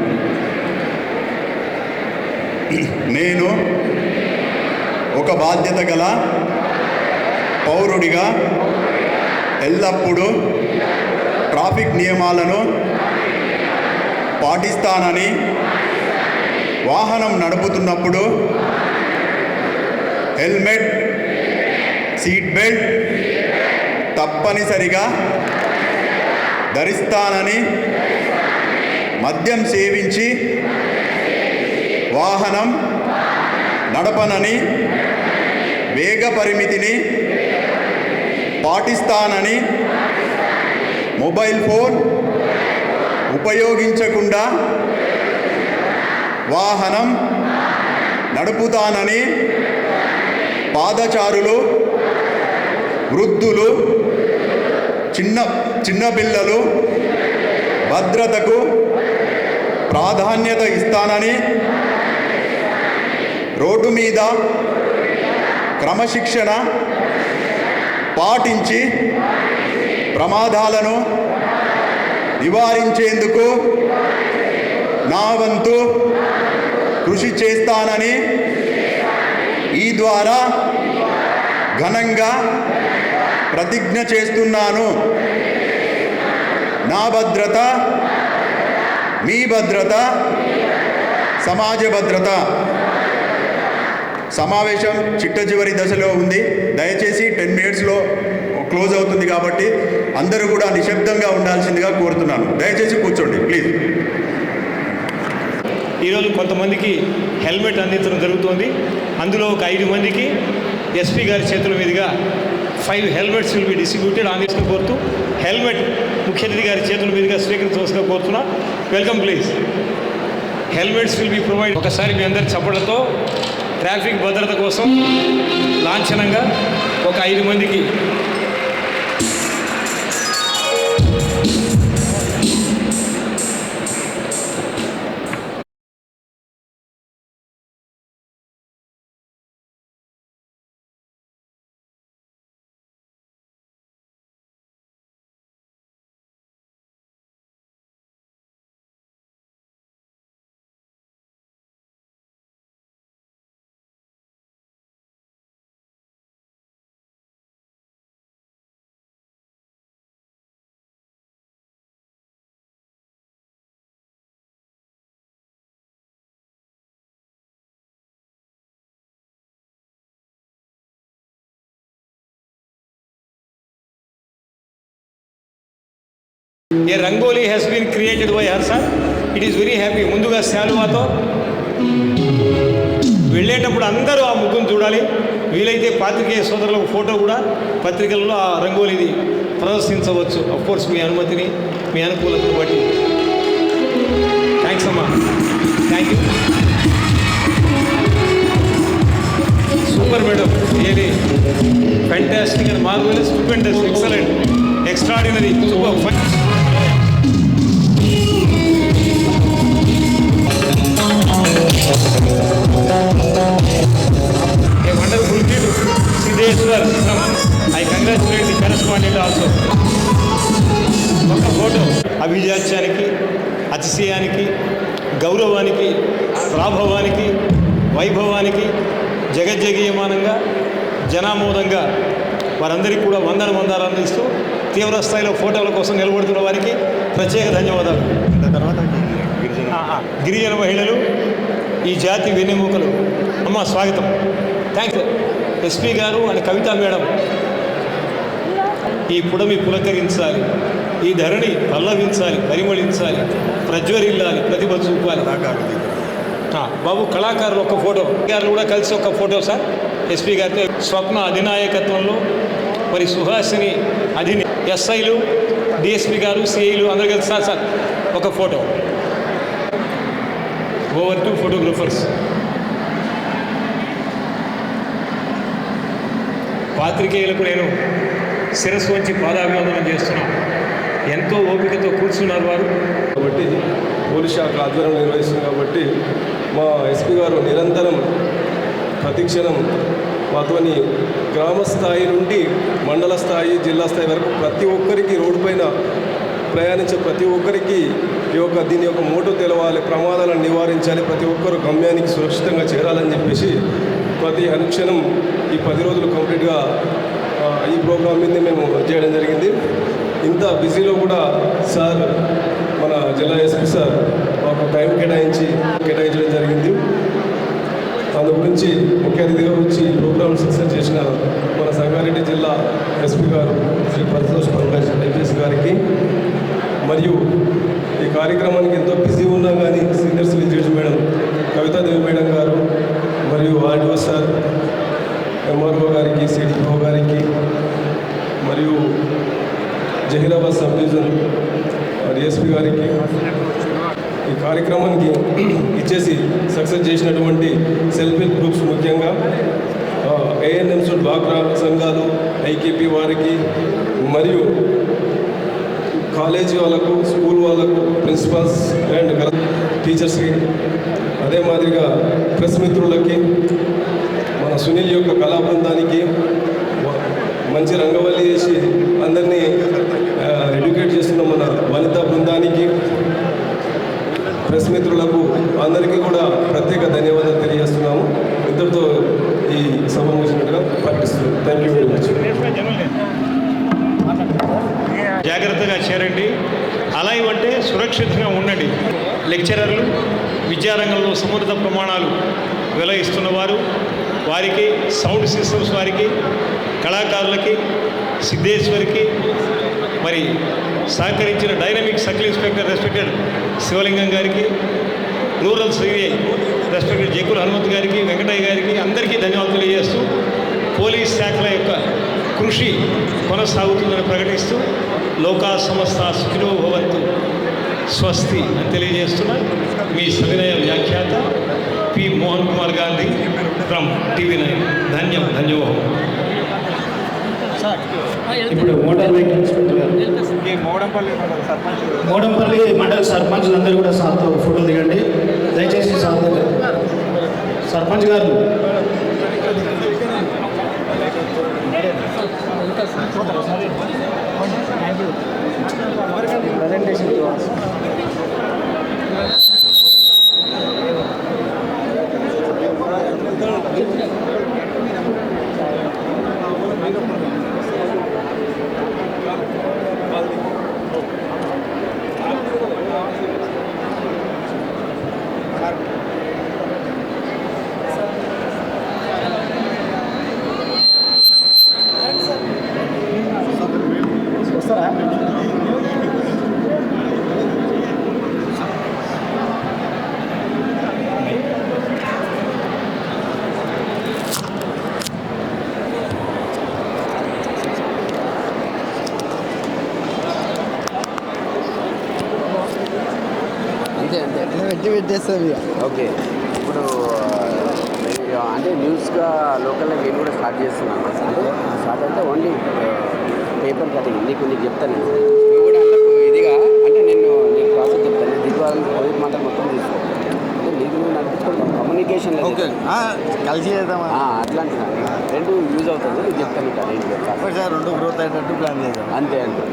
నేను ఒక బాధ్యత గల పౌరుడిగా ఎల్లప్పుడూ ట్రాఫిక్ నియమాలను పాటిస్తానని, వాహనం నడుపుతున్నప్పుడు హెల్మెట్, సీట్ బెల్ట్ తప్పనిసరిగా ధరిస్తానని, మద్యం సేవించి వాహనం నడపనని, వేగ పరిమితిని పాటిస్తానని, మొబైల్ ఫోన్ ఉపయోగించకుండా వాహనం నడుపుతానని, పాదచారులు, వృద్ధులు, చిన్నపిల్లలు భద్రతకు ప్రాధాన్యత ఇస్తానని, రోడ్డు మీద క్రమశిక్షణ పాటించి ప్రమాదాలను నివారించేందుకు నా వంతు కృషి చేస్తానని ఈ ద్వారా ఘనంగా ప్రతిజ్ఞ చేస్తున్నాను. నా భద్రత, మీ భద్రత, సమాజ భద్రత. సమావేశం చిట్ట చివరి దశలో ఉంది. దయచేసి 10 మినిట్స్లో క్లోజ్ అవుతుంది కాబట్టి అందరూ కూడా నిశ్శబ్దంగా ఉండాల్సిందిగా కోరుతున్నాను. దయచేసి కూర్చోండి ప్లీజ్. ఈరోజు కొంతమందికి హెల్మెట్ అందించడం జరుగుతోంది. అందులో ఒక 5 మందికి ఎస్పీ గారి చేతుల మీదుగా 5 హెల్మెట్స్ విల్ బి డిస్ట్రిబ్యూటెడ్ అందించడం కోరుతూ హెల్మెట్ ముఖ్య అతిథి గారి చేతుల మీదుగా స్వీకరించవలసిన కోరుతున్నా. Welcome please. Helmets will be provide. ఒకసారి మీ అందరి చప్పట్లతో ట్రాఫిక్ భద్రత కోసం లాంఛనంగా ఒక 5 మందికి A rangoli has been created by her sir. It is very happy. ముందుగా శాలువాతో వెళ్ళేటప్పుడు అందరూ ఆ ముగ్గును చూడాలి. వీలైతే పాత్రికేయ సోదరులకు ఫోటో కూడా పత్రికల్లో ఆ రంగోలీది ప్రదర్శించవచ్చు. అఫ్కోర్స్ మీ అనుమతిని, మీ అనుకూలతను బట్టి. థ్యాంక్స్ అమ్మా. Thank you. Super madam. Really fantastic and marvellous, stupendous, excellent, extraordinary, super fun. A wonderful kid, Siddheshwar. I congratulate the correspondent also. ఒక ఫోటో అభిజాత్యానికి, అతిశయానికి, గౌరవానికి, ప్రాభవానికి, వైభవానికి జగజ్జగీయమానంగా, జనామోదంగా వారందరికీ కూడా వందనాలు అందిస్తూ తీవ్ర స్థాయిలో ఫోటోల కోసం నిలబడుతున్న వారికి ప్రత్యేక ధన్యవాదాలు. తర్వాత గిరిజన మహిళలు, ఈ జాతి వెన్నెముకలు. అమ్మ స్వాగతం. థ్యాంక్స్ ఎస్పీ గారు అండ్ కవిత మేడం. ఈ పుడమి పులకరించాలి, ఈ ధరణి పల్లవించాలి, పరిమళించాలి, ప్రజ్వరిల్లాలి, ప్రతిభ చూపాలి. బాబు కళాకారులు ఒక ఫోటో, గారు కూడా కలిసి ఒక ఫోటో సార్ ఎస్పీ గారితో. స్వప్న అధినాయకత్వంలో మరి సుహాసిని ఎస్ఐలు, డిఎస్పీ గారు, సిఐలు అందరూ కలిసి సార్ ఒక ఫోటో. Over to photographers. పాత్రికేయులకు నేను శిరస్సు వంచి పాదాభివందనం చేస్తున్నాను. ఎంతో ఓపికతో కూర్చున్నారు వారు. కాబట్టి పోలీస్ శాఖ ఆధ్వర్యం నిర్వహిస్తుంది కాబట్టి మా ఎస్పీ గారు నిరంతరం ప్రతిక్షణం మాతోని గ్రామ స్థాయి నుండి మండల స్థాయి, జిల్లా స్థాయి వరకు ప్రతి ఒక్కరికి రోడ్డు పైన ప్రయాణించే ప్రతి ఒక్కరికి దీని యొక్క మోటో తెలవాలి, ప్రమాదాలను నివారించాలి, ప్రతి ఒక్కరు గమ్యానికి సురక్షితంగా చేరాలని చెప్పేసి ప్రతి అనుక్షణం ఈ 10 రోజులు కంప్లీట్గా ఈ ప్రోగ్రాం మీద మేము చేయడం జరిగింది. ఇంత బిజీలో కూడా సార్, మన జిల్లా ఎస్పీ సార్ మాకు టైం కేటాయించడం జరిగింది. అందు గురించి ముఖ్య అతిథిగా వచ్చి ప్రోగ్రామ్ సక్సెస్ చేసిన మన సంగారెడ్డి జిల్లా ఎస్పీ గారు శ్రీ పరితోష్ పంకజ్ ఐపీఎస్ గారికి, మరియు ఈ కార్యక్రమానికి ఎంతో బిజీ ఉన్నా కానీ senior civil judge madam Kavitadevi madam గారు, మరియు ఆర్డీఓ సార్, ఎంఆర్ఓ గారికి, సిడిఓ గారికి, మరియు జహీరాబాద్ సబ్ డివిజన్ డిఎస్పీ గారికి, ఈ కార్యక్రమానికి ఇచ్చేసి సక్సెస్ చేసినటువంటి సెల్ఫ్ హెల్ప్ గ్రూప్స్, ముఖ్యంగా ఏఎన్ఎంస్, డ్వాక్రా సంఘాలు, ఐకేపీ వారికి, మరియు కాలేజీ వాళ్ళకు, స్కూల్ వాళ్ళకు, ప్రిన్సిపాల్స్ అండ్ టీచర్స్కి, అదే మాదిరిగా ప్రెస్ మిత్రులకి, మన సునీల్ యొక్క కళా బృందానికి, మంచి రంగవల్లి చేసి అందరినీ ఎడ్యుకేట్ చేస్తున్న మన వనితా బృందానికి, ప్రెస్ మిత్రులకు అందరికీ కూడా ప్రత్యేక ధన్యవాదాలు తెలియజేస్తున్నాము. ఇద్దరితో ఈ సభ ముగిసినట్టుగా ప్రకటిస్తున్నాం. Thank you very much. జాగ్రత్తగా చేరండి. అలైవ్ అంటే సురక్షితంగా ఉండండి. లెక్చరర్లు, విద్యారంగంలో సమున్నత ప్రమాణాలు వెలయిస్తున్నవారు, వారికి, సౌండ్ సిస్టమ్స్ వారికి, కళాకారులకి, సిద్ధేశ్వరికి, మరి సహకరించిన డైనమిక్ సర్కిల్ ఇన్స్పెక్టర్ రెస్పెక్టెడ్ శివలింగం గారికి, రూరల్ సిఐ రెస్పెక్టెడ్ జేకుల హనుమంత్ గారికి, వెంకటయ్య గారికి అందరికీ ధన్యవాదాలు తెలియజేస్తూ పోలీస్ శాఖల యొక్క కృషి కొనసాగుతుందని ప్రకటిస్తూ లోకా సమస్త సుఖినో భవంతు స్వస్తి అని తెలియజేస్తున్న మీ సవినయ వ్యాఖ్యాత P Mohan Kumar Gandhi from TV9. ధన్యవాదం. ఇప్పుడు మోటార్ వెహికల్ ఇన్స్పెక్టర్ గారు, మోడంపల్లి మండల సర్పంచ్ అందరూ కూడా సార్తో ఫోటో దిగండి దయచేసి. సార్ దగ్గర సర్పంచ్ గారు ప్రజెంటేషన్ వస్తారా? పెట్టేస్తుంది. ఓకే, ఇప్పుడు అంటే న్యూస్గా లోకల్గా నేను కూడా స్టార్ట్ చేస్తున్నాను. అంటే స్టార్ట్ అంటే ఓన్లీ పేపర్ కటింగ్. నీకు చెప్తాను నువ్వు కూడా అందుకు ఇదిగా, అంటే నేను ప్రాసెస్ చెప్తాను. దిగ్వారం కోవిడ్ మాటలు మొత్తం తీసుకో, అంటే నీకు నువ్వు నడిపించుకోవడం కమ్యూనికేషన్ కలిసి చేద్దాం అట్లా అంటున్నాను. రెండు యూజ్ అవుతుంది. నీకు చెప్తాను ఇక్కడ నేను రెండు గ్రోత్ అయ్యేటట్టు ప్లాన్ చేద్దాం. అంతే అంతే.